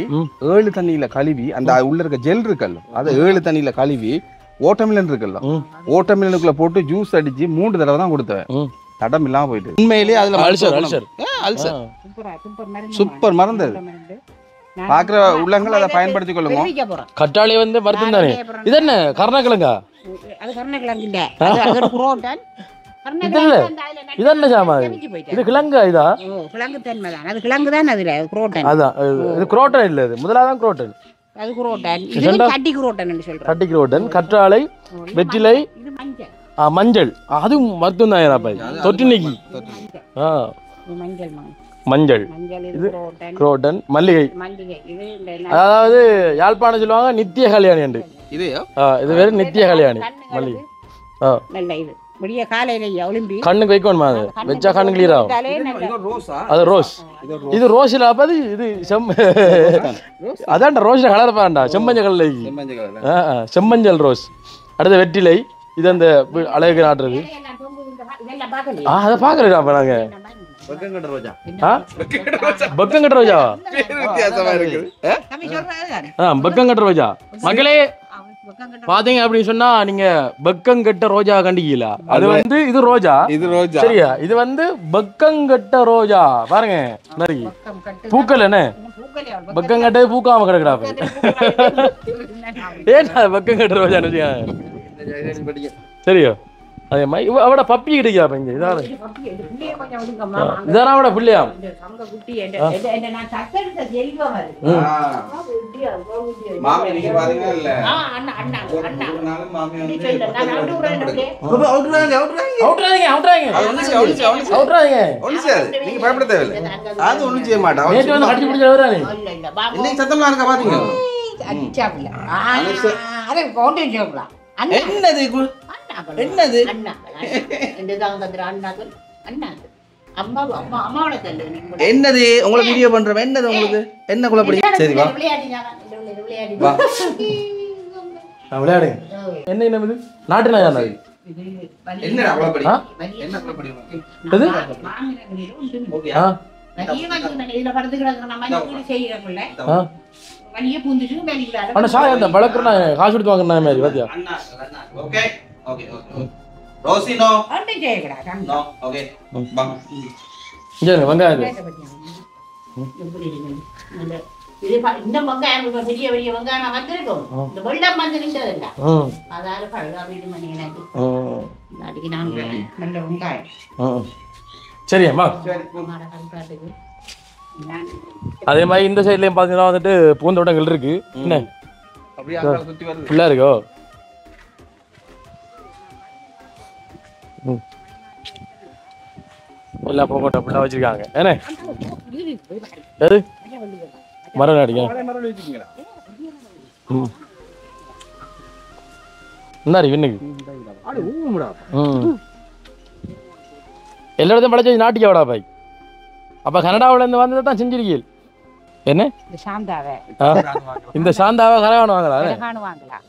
7 தண்ணியில கழுவி அந்த உள்ள இருக்க ஜெல் இருக்குல்ல அதை 7 தண்ணியில கழுவி ஓட்டமிலன் இருக்குல்ல ஓட்டமிலனுக்குள்ள போட்டு ஜூஸ் அடிச்சு 3 தடவை தான் கொடுத்தேன். தடம் இல்லாம போயிட்டு உண்மையிலேயே அதுல அல்சர் சூப்பர் மருந்து. பாக்குற உள்ளங்கள் அதை பயன்படுத்திக் கொள்ளுங்க. கற்றாழை வந்து மருத்துவம் தானே. இது என்ன கருணக்கிழங்கா? அது கருணக்கிழங்கு இல்ல, அது குரோட்டன். இது என்ன சாமா? இது கிழங்கா? இதா கிழங்கு தன்மை தான், அது கிழங்கு தான். அதுல குரோட்டன் அதான், இது குரோட்டன் இல்ல, இது முதலாதான் குரோட்டன். அது குரோட்டன், இது கட்டி குரோட்டன் என்று சொல்றோம். கட்டி குரோட்டன், கற்றாழை, வெற்றிலை, இது மஞ்சள். மஞ்சள் அதுவும் மருத்துவம் தான் அப்ப தொற்று நீக்கி. மஞ்சள் மஞ்சள் மஞ்சள் இது குரோட்டன் மல்லிகை. அதாவது யாழ்ப்பாணம் சொல்லுவாங்க நித்திய கல்யாணி என்று. இது இது வேறு நித்திய கல்யாணி மல்லிகை. நல்ல இது விடிய காலையில ஒளிம்பி கண்ணுக்கு வைக்கணுமா? அது வச்சா கண்ணு கிளியர் ஆகும். அது ரோஸ். இது ரோஸ் இல்ல அப்ப இது அதான்டா ரோஸ்ல கலர் பாருண்டா செம்மஞ்சள் கலர். செம்மஞ்சள் ரோஸ். அடுத்த வெற்றிலை. இது அந்த அழகு நாட்டுறது. அதை பாக்கல அப்ப நாங்க பக்கங்கட்ட ரோஜா. பக்கங்கட்ட ரோஜா மக்களே பாத்தீங்க அப்படின்னு சொன்னா நீங்க பக்கங்கட்ட ரோஜா கண்டிக்கல. அது வந்து இது ரோஜா. இது ரோஜா சரியா? இது வந்து பக்கங்கட்ட ரோஜா பாருங்க. நிறைய பூக்கள் என்ன பக்கங்கட்ட பூக்காம கிடக்குறா. ஏன்னா பக்கங்கட்ட ரோஜா சரியா? அதே மாதிரி அவட பப்பி கிடைக்கா இங்க. இதான இதான அவட பிள்ளையா? என்னது என்னது உங்களை வீடியோ பண்றோம். என்னது உங்களுக்கு என்ன குழப்படி? சரி வா விளையாடுங்க. என்ன என்ன இது நாட்டு நாயா? என்ன குழப்படி? என்ன குழப்படி? வளர்க்குறா காசு கொடுத்து வாங்குறா மாதிரி பாத்தியா? Okay okay Rosie no no okay பம் இங்க வெங்காயம் இந்த வெங்காயம் பெரிய பெரிய வெங்காயம் வந்திருக்கும். இந்த வெள்ளம் வந்து நின்றதில்ல. அதால பழகா வீடு மணி எனக்கு அடிக்கு நான் நல்ல வெங்காயம். சரியாம்மா? அதே மாதிரி இந்த சைட்லயும் பாத்தீங்கன்னா வந்துட்டு பூந்தோட்டங்கள் இருக்கு. என்ன ஃபுல்லா இருக்கோ? எல்லாம் போகட்டும் அப்படிலாம் வச்சிருக்காங்க. என்ன எது மரம் அடிக்க என்ன இன்னைக்கு எல்லா இடத்தையும் படைச்சு நாட்டிக்க விடா பாய். அப்ப கனடாவில இருந்து வந்ததை தான் செஞ்சிருக்கீங்க. என்ன இந்த சாந்தாவை கரகாணு வாங்கலாம்.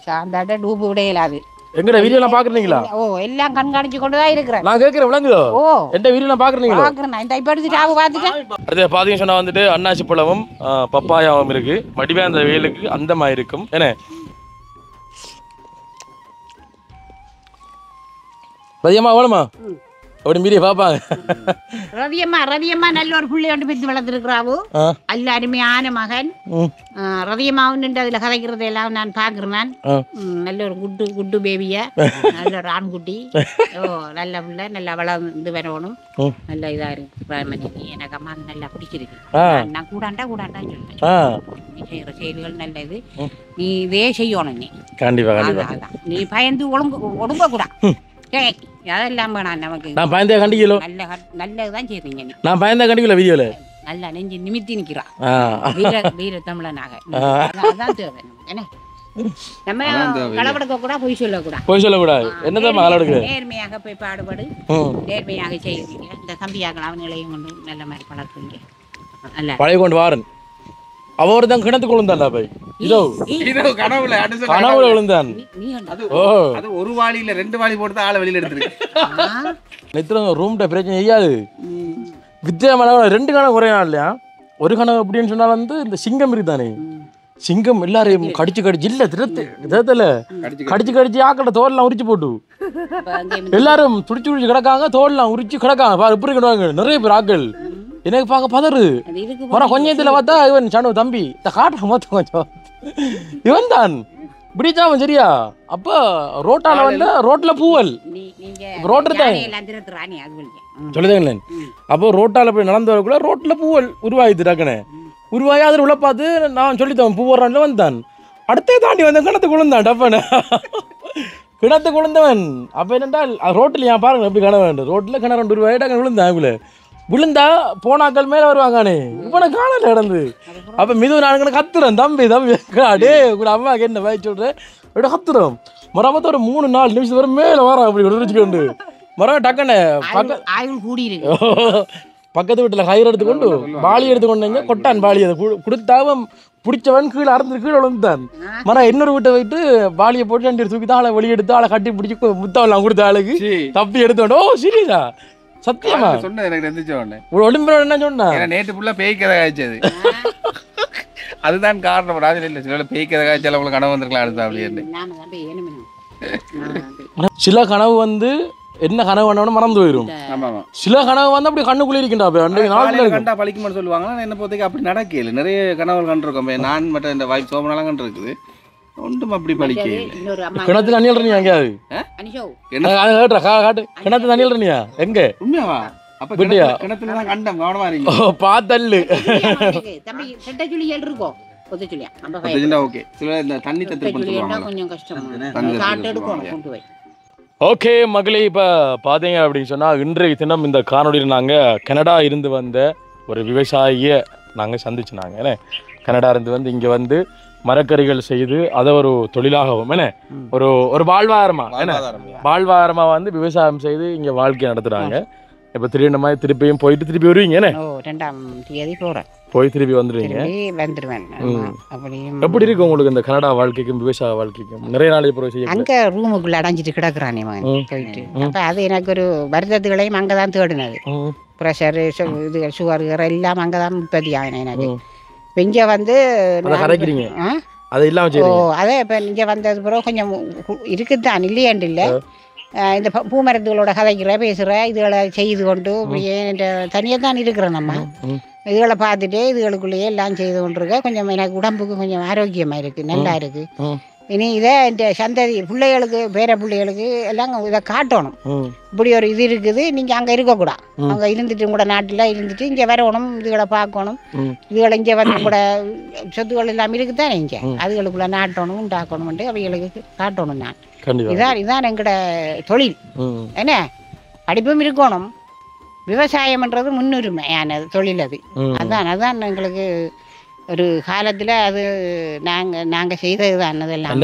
சாந்தாட்ட டூபு விடையலாது. எங்கட வீடியோ எல்லாம் பாக்குறீங்களா? ஓ எல்லாம் கண்காணிச்சு கொண்டுதான் இருக்கிறேன். நான் கேக்குறேன் விளங்குதோ? ஓ எந்த வீடியோ எல்லாம் பாக்குறீங்களா? பாக்குறேன். இந்த இப்ப எடுத்து சாவு பாத்துட்டேன். அடுத்து பாத்தீங்க சொன்னா வந்துட்டு அன்னாசி பழமும் பப்பாயாவும் இருக்கு. வடிவே அந்த வெயிலுக்கு அந்தமா இருக்கும். என்ன ரதியம்மா வேணுமா? அப்படி மீறி பாப்பாங்க. ரதியம்மா நல்ல ஒரு புள்ளி ஒன்று பெற்று வளர்த்துருக்குறாவோ. அல்ல அருமையான மகன். ரதியம்மாவும் நின்று அதுல கதைக்கிறது எல்லாம் நான் பாக்குறேன். நல்ல ஒரு குட்டு பேபிய நல்ல ஒரு ஆண்குட்டி. ஓ நல்ல பிள்ளை நல்லா வளர்ந்து வரணும். நல்ல இதா இருக்கு. எனக்கு அம்மா நல்லா பிடிச்சிருக்கு. நான் கூடாண்டா சொல்றேன். நீ செய்யற செயல்கள் நல்ல இது. நீ இதே செய்யணும். நீ கண்டிப்பா நீ பயந்து ஒடுங்க கூட. அதெல்லாம் வேணாம் நமக்கு. நான் பயந்தே கண்டிக்கல. நல்லதுதான் செய்றீங்க நீ. நான் பயந்தே கண்டிக்கல வீடியோல. நல்லா நெஞ்சு நிமித்தி நிக்கிறா. வீர தமிழனாக. அதான் தேவை. என்ன நம்ம களவெடுக்க கூட பொய் சொல்லக்கூடாது. என்னதான் களவெடுக்க நேர்மையாக போய் பாடுபடு. நேர்மையாக செய்வீங்க. இந்த தம்பியாக அவங்களையும் கொண்டு நல்ல மாதிரி பழக்குவீங்க. நல்ல பழைய கொண்டு வாரன் அவர் தான் கிணத்துக்கு விழுந்தான்டா போய். இதோ கனவுல விழுந்தான். அது ஒரு வாளியில 2 வாளி போட்டு ஆளை வெளியில எடுத்துருக்கு. நித்திரம் ரூம்ட பிரச்சனை செய்யாது. வித்தியாமல 2 கனவு ஒரே நாள் இல்லையா? ஒரு கனவு அப்படின்னு சொன்னா வந்து இந்த சிங்கம் இருக்குதானே, சிங்கம் எல்லாரையும் கடிச்சு இல்ல திரத்துல கடிச்சு ஆக்கட தோல்லாம் உரிச்சு போட்டு எல்லாரும் துடிச்சு கிடக்காங்க. தோல்லாம் உரிச்சு கிடக்காங்க. இப்படி கிடவாங்க நிறைய பேர் ஆக்கள். எனக்கு பார்க்க பதறு வர கொஞ்சத்துல பார்த்தா இவன் சனு தம்பி காட்டுற மொத்தம் கொஞ்சம் இவன் தான் பிடிச்சாவன் சரியா? அப்ப ரோட்டால வந்து ரோட்ல பூவல் ரோட்டு தான் சொல்லுதேங்களேன். அப்போ ரோட்டால போய் நடந்து வரக்குள்ள ரோட்ல பூவல் உருவாகிது. டக்குனே உருவாகி அதில் உள்ள பார்த்து நான் சொல்லித்தவன் பூ வர்றான்ல வந்தான். அடுத்தே தாண்டி வந்த கணத்துக்கு விழுந்தான். டப்பன கிணத்து குழந்தவன் அப்போ என்னென்றால் ரோட்டில் ஏன் பாருங்க எப்படி கிணறு வேண்டும் ரோட்டில் கிணறு 2 ரூபாய்ட்டு விழுந்தேன் விழுந்தா போனாக்கள் மேலே வருவாங்கானே இப்போ காணல நடந்து அப்போ மிது நான் கத்துறேன் தம்பி டே கூட அம்மாவுக்கு என்ன வயசு சொல்கிறேன் விட கத்துறோம் மரமத்த ஒரு 3-4 நிமிஷம் வரை மேலே வரோம் அப்படி வச்சுக்கொண்டு மரம் டக்குன்னு பக்கத்து வீட்டில் கயிறு எடுத்துக்கொண்டு பாலி எடுத்துக்கொண்டீங்க கொட்டான் பாலி அதை கொடுத்தாவும் பிடிச்சவன் கீழே அறந்து கீழே விழுந்தான் மரம் இன்னொரு வீட்டை வைட்டு பாலியை போட்டு 2 தூக்கி தான் ஆளை வெளியெடுத்து ஆளை கட்டி பிடிச்சி முத்தவெல்லாம் கொடுத்த ஆளுக்கு தப்பி எடுத்தோம் ஓ சீரியஸா சத்தியமா சொன்ன எனக்கு தெரிஞ்ச உடனே ஒளிம்பு என்ன சொன்னா நேற்று ஃபுல்லாக பேய்க்கதை காய்ச்சது அதுதான் காரணம் ராஜில் இல்லை சில பேய்க்கதை காய்ச்சல் அவங்களுக்கு கனவு வந்துருக்கலாம் அடுத்த அப்படின்னு சில கனவு வந்து என்ன கனவு வேணும்னு மறந்து போயிடும் சில கனவு வந்து அப்படி கண்ணுக்குள்ளே இருக்கின்றா கண்டா பழிக்குமான்னு சொல்லுவாங்க என்ன பொறுத்தக்கு அப்படி நடக்கல நிறைய கனவுகள் கண்டிருக்கோம் நான் மட்டும் இந்த வாய்ப்பு சோமனாலாம் கண்டிருக்குது ஒன்றும் அப்படி பழிக்கல கிணத்துல தண்ணியில் நீ எங்கேயாவது காட்டு கிணத்து தண்ணியில் நீயா எங்க உண்மையாவா அப்ப கிணத்துல தான் கண்டம் கவனமா இருக்கீங்க பார்த்தல்லு ஓகே சில இந்த தண்ணி தத்து கொஞ்சம் கஷ்டம். ஓகே மகளே இப்போ பார்த்தீங்க அப்படின்னு சொன்னால் இன்றைய தினம் இந்த காணொலியில் நாங்கள் கனடா இருந்து வந்த ஒரு விவசாயியை நாங்கள் சந்திச்சுனாங்க ஏன்னா கனடா இருந்து வந்து இங்கே வந்து மரக்கறிகள் செய்து அதை ஒரு தொழிலாகவும் என்ன ஒரு வாழ்வாதாரமாக என்ன வாழ்வாதாரமாக வந்து விவசாயம் செய்து இங்கே வாழ்க்கை நடத்துகிறாங்க இப்போ திடீர்னு மாதிரி திருப்பியும் போயிட்டு திருப்பி வருவீங்க என்ன 2ஆம் தேதி போகிறேன் போய் திருப்பி வந்துடுவீங்க வந்துடுவேன். எப்படி இருக்கு உங்களுக்கு இந்த கனடா வாழ்க்கைக்கும் விவசாய வாழ்க்கைக்கும் நிறைய நாள் இப்போ செய்ய அங்கே ரூமுக்குள்ளே அடைஞ்சிட்டு கிடக்குறானே போயிட்டு அப்போ அது எனக்கு ஒரு வருத்தத்துகளையும் அங்கே தான் தேடினது ப்ரெஷரு இது சுகர் எல்லாம் அங்கே தான் உற்பத்தி ஆகினேன் எனக்கு இப்போ இங்கே வந்து கரைக்கிறீங்க அது இல்லாமல் அதே இப்போ இங்கே வந்தது பிறகு கொஞ்சம் இருக்குது தான் இல்லையாண்டு இல்லை இந்த பூமரத்துகளோட கதைக்கிற பேசுகிற இதுகளை செய்து கொண்டு இப்படியே தனியாக தான் இருக்கிறேன் நம்ம இதுகளை பார்த்துட்டு இதுகளுக்குள்ளேயே எல்லாம் செய்து கொண்டிருக்க கொஞ்சம் எனக்கு உடம்புக்கு கொஞ்சம் ஆரோக்கியமாக இருக்குது நல்லா இருக்குது இனி இதை இந்த சந்ததி பிள்ளைகளுக்கு பேர பிள்ளைகளுக்கு எல்லாம் இதை காட்டணும் இப்படி ஒரு இது இருக்குது நீங்கள் அங்கே இருக்கக்கூடாது அங்கே இருந்துட்டு கூட நாட்டில் இருந்துட்டு இங்கே வரணும் இதுகளை பார்க்கணும் இதுகளை இங்கே வந்து கூட சொத்துக்கள் எல்லாம் இருக்குதானே இங்கே அதுகளுக்குள்ளே நாட்டணும் உண்டாக்கணும்ட்டு அவைகளுக்கு காட்டணும் நான் இதான் எங்களோட தொழில் என்ன படிப்பும் இருக்கணும் விவசாயம்ன்றது முன்னுரிமையானது தொழில் அது அதான் எங்களுக்கு ஒரு காலத்தில் அது நாங்கள் செய்தது தான் அதெல்லாம்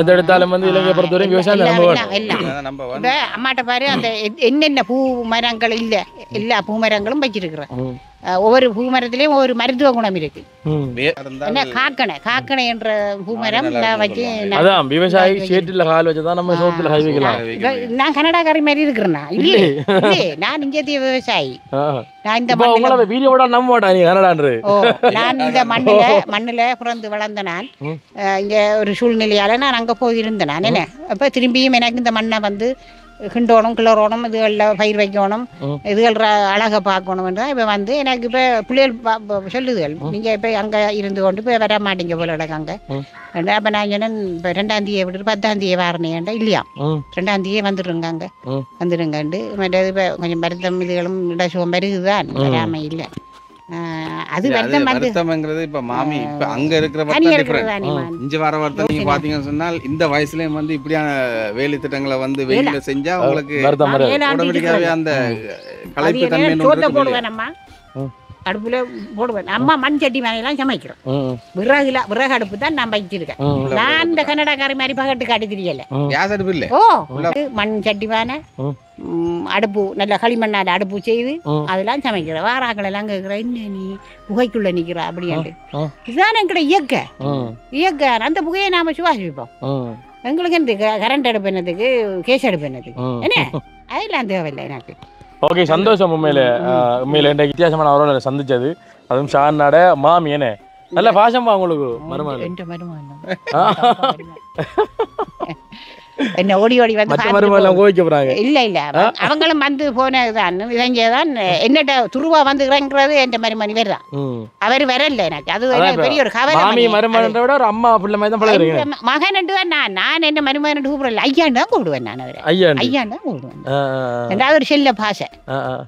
அம்மாட்ட பாரு அந்த என்னென்ன பூ மரங்கள் இல்லை எல்லா பூ மரங்களும் வச்சிருக்கிறேன் ஒவ்வொரு பூமரத்திலையும் ஒவ்வொரு மருத்துவ குணம் இருக்கு என்ன காக்கணை என்ற பூமரம் வச்சு விவசாயி சேற்றில் கால் வச்சுதான் நம்ம சோத்துல கை வைக்கலாம் நான் கனடாக்காரி மாதிரி இருக்கிறேன்னா இல்லையே நான் இங்கேத்திய விவசாயி நான் இந்த நான் இந்த மண்ணுல பிறந்து வளர்ந்த நான் இங்க ஒரு சூழ்நிலையால நான் அங்க போயிருந்தேன் நான் என்ன அப்ப திரும்பியும் எனக்கு இந்த மண்ணை வந்து கிண்டோணும் கிளறோணும் இதுகளில் பயிர் வைக்கணும் இதுகள் அழகை பார்க்கணும் தான் இப்போ வந்து எனக்கு இப்போ பிள்ளைகள் சொல்லுதுகள் நீங்கள் இப்போ அங்கே இருந்து கொண்டு இப்போ வர மாட்டீங்க போல அங்கே அப்போ நான் சொன்னேன் இப்போ 2ஆம் தேதியை விட்டு 10ஆம் தேதி வரணையேண்டா இல்லையா 2ஆம் தேதியே வந்துடுங்க அங்கே வந்துடுங்கண்டு மற்றது இப்போ கொஞ்சம் வருத்தம் இதுகளும் இடசுகம் வருதுதான் வராமல் இல்லை அது வருத்தம்ங்கிறது இப்ப மாமி இப்ப அங்க இருக்கிற இங்க வர வருத்தம் நீங்க பாத்தீங்கன்னு சொன்னால் இந்த வயசுலயும் வந்து இப்படியான வேலை திட்டங்களை வந்து வெயில செஞ்சா உங்களுக்கு ஆட்டோமேட்டிக்காவே அந்த களைப்பு தன்மை அடுப்புல போடுவேன் அம்மா மண் சட்டி மேலாம் சமைக்கிறோம் விறகு அடுப்பு தான் நான் வச்சிருக்கேன் நான் இந்த கன்னடாக்காரி மாதிரி பகட்டு காட்டி தெரியல கேஸ் அடுப்பு இல்ல மண் சட்டி மேன அடுப்பு நல்ல களிமண்ணால் அடுப்பு செய்து அதெல்லாம் சமைக்கிறேன் வாராக்கள் எல்லாம் கேட்குறேன் என்ன நீ புகைக்குள்ள நிற்கிற அப்படின்ட்டு இதுதான் எங்கட இயக்க அந்த புகையை நாம சுவாசிப்போம் எங்களுக்கு இந்த கரண்ட் அடுப்பு என்னதுக்கு கேஸ் அடுப்பு என்னதுக்கு என்ன அதெல்லாம் தேவையில்லை எனக்கு ஓகே சந்தோஷம் உண்மையில இன்றைக்கு வித்தியாசமான அவரோட சந்திச்சது அதுவும் ஷானாட மாமி என்ன நல்ல பாசமா உங்களுக்கு மருமகன் என்ன ஓடி வந்து இல்ல இல்ல அவங்களும் வந்து போனதுதான் இவங்கதான் என்னட்ட துருவா வந்து இறங்குறது என்ற மாதிரி மணி வேறு தான் அவர் வரல எனக்கு அது பெரிய ஒரு கவலை அம்மா பிள்ளை மாதிரி தான் மகன் தான் நான் நான் என்ன மருமகன் கூப்பிடல ஐயான்னு தான் கூப்பிடுவேன் நான் அவரை ஐயான்னு தான் கூப்பிடுவேன் ரெண்டாவது ஒரு செல்ல பாசை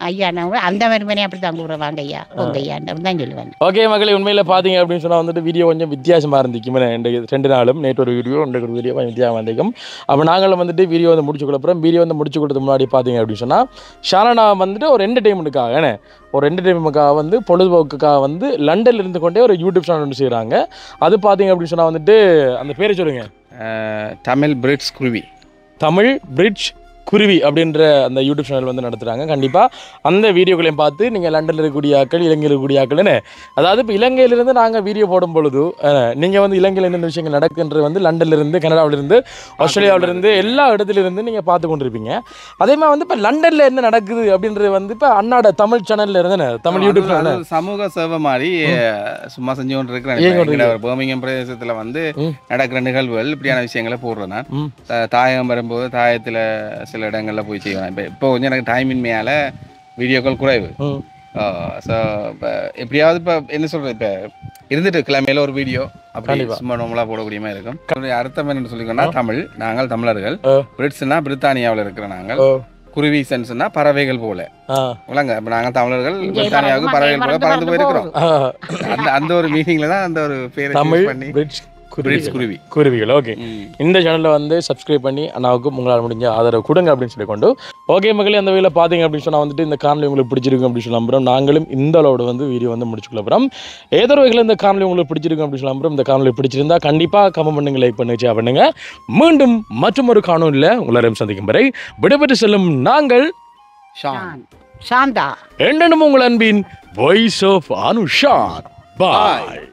ஐயாண்ணா அந்த மருமனே அப்படி தான் கூப்பிடுவாங்க ஐயா உங்க ஐயான்னு தான் சொல்லுவாங்க. ஓகே மகளே, உண்மையில பாத்தீங்க அப்படின்னு சொன்னா வந்துட்டு வீடியோ கொஞ்சம் வித்தியாசமா இருந்துச்சு. ரெண்டு நாளும் நேற்று ஒரு வீடியோ இன்றைக்கு ஒரு வீடியோ கொஞ்சம் வித்தியாசமாக இருந்திருக்கும். அப்போ நாங்களும் வந்துட்டு வீடியோ வந்து முடிச்சு கொடுப்போம். வீடியோ வந்து முடிச்சு கொடுத்து முன்னாடி பார்த்தீங்க அப்படின்னு சொன்னால் ஷாலனா வந்துட்டு ஒரு என்டர்டெயின்மெண்ட்டுக்காக ஒரு என்டர்டெயின்மெண்ட்டுக்காக வந்து பொழுதுபோக்குக்காக வந்து லண்டன்ல இருந்து கொண்டே ஒரு யூடியூப் சேனல் ஒன்று செய்கிறாங்க. அது பார்த்தீங்க அப்படின்னு சொன்னால் வந்துட்டு அந்த பேரை சொல்லுங்க. தமிழ் பிரிட்ஜ் குருவி. தமிழ் பிரிட்ஜ் குருவி அப்படின்ற அந்த யூடியூப் சேனல் வந்து நடத்துகிறாங்க. கண்டிப்பாக அந்த வீடியோக்களையும் பார்த்து நீங்கள் லண்டனில் இருக்கக்கூடிய ஆக்கள், இலங்கையில் இருக்கக்கூடிய ஆக்கள்னு, அதாவது இப்போ இலங்கையிலிருந்து நாங்கள் வீடியோ போடும் பொழுது நீங்கள் வந்து இலங்கையில் என்னென்ன விஷயங்கள் நடக்குன்றது வந்து லண்டன்லேருந்து, கனடாவிலிருந்து, ஆஸ்திரேலியாவிலிருந்து எல்லா இடத்துலேருந்து நீங்கள் பார்த்து கொண்டிருப்பீங்க. அதே மாதிரி வந்து இப்போ லண்டனில் என்ன நடக்குது அப்படின்றது வந்து இப்போ அண்ணாட தமிழ் சேனலில் இருந்து தமிழ் யூடியூப் சேனல் சமூக சேவை மாதிரி சும்மா செஞ்சு கொண்டு இருக்கிறேன். பர்மிங்ஹாம் பிரதேசத்தில் வந்து நடக்கிற நிகழ்வுகள் இப்படியான விஷயங்களை போடுறேன். நான் தாயகம் வரும்போது தாயத்தில் சில இடங்களில் போய் செய்வேன். இப்போ கொஞ்சம் எனக்கு டைமின்மையால் வீடியோக்கள் குறைவு. ஸோ இப்போ எப்படியாவது இப்போ என்ன சொல்கிறது, இப்போ இருந்துட்டு கிழமையில ஒரு வீடியோ அப்படி சும்மா நார்மலாக போடக்கூடிய மாதிரி இருக்கும். அர்த்தம் என்னன்னு சொல்லிக்கோன்னா, தமிழ், நாங்கள் தமிழர்கள், பிரிட்ஸ்னா பிரித்தானியாவில் இருக்கிற நாங்கள், குருவி சென்ஸ்னா பறவைகள் போல விளங்க. இப்போ நாங்கள் தமிழர்கள் பிரித்தானியாவுக்கு பறவைகள் போல பறந்து போயிருக்கிறோம். அந்த ஒரு மீனிங்ல தான் அந்த ஒரு பேரை பண்ணி குருவிகள். ஓகே, இந்த சேனலில் வந்து சப்ஸ்கிரைப் பண்ணி அண்ணாவுக்கும் உங்களால் முடிஞ்ச ஆதரவு கொடுங்க அப்படின்னு சொல்லி கொண்டு. ஓகே மக்களே, அந்த வகையில் பார்த்தீங்க அப்படின்னு சொன்னால் வந்துட்டு இந்த காணொலி உங்களுக்கு பிடிச்சிருக்கு அப்படின்னு சொல்லலாம். அப்புறம் நாங்களும் இந்த அளவோட வந்து வீடியோ வந்து முடிச்சுக்கொள்ள அப்புறம் ஏதோ ஒரு வகையில் இந்த காணொலி உங்களுக்கு பிடிச்சிருக்கு அப்படின்னு சொல்லலாம். அப்புறம் இந்த காணொலி பிடிச்சிருந்தா கண்டிப்பாக கமெண்ட் பண்ணுங்க, லைக் பண்ணுங்க, ஷேர் பண்ணுங்க. மீண்டும் மற்றும் ஒரு காணொலியில் உங்களாரையும் சந்திக்கும் வரை விடைபெற்று செல்லும் நாங்கள் சாந்தா, என்னென்னும் உங்கள் அன்பின் வாய்ஸ் ஆஃப் அனுஷான். பாய்.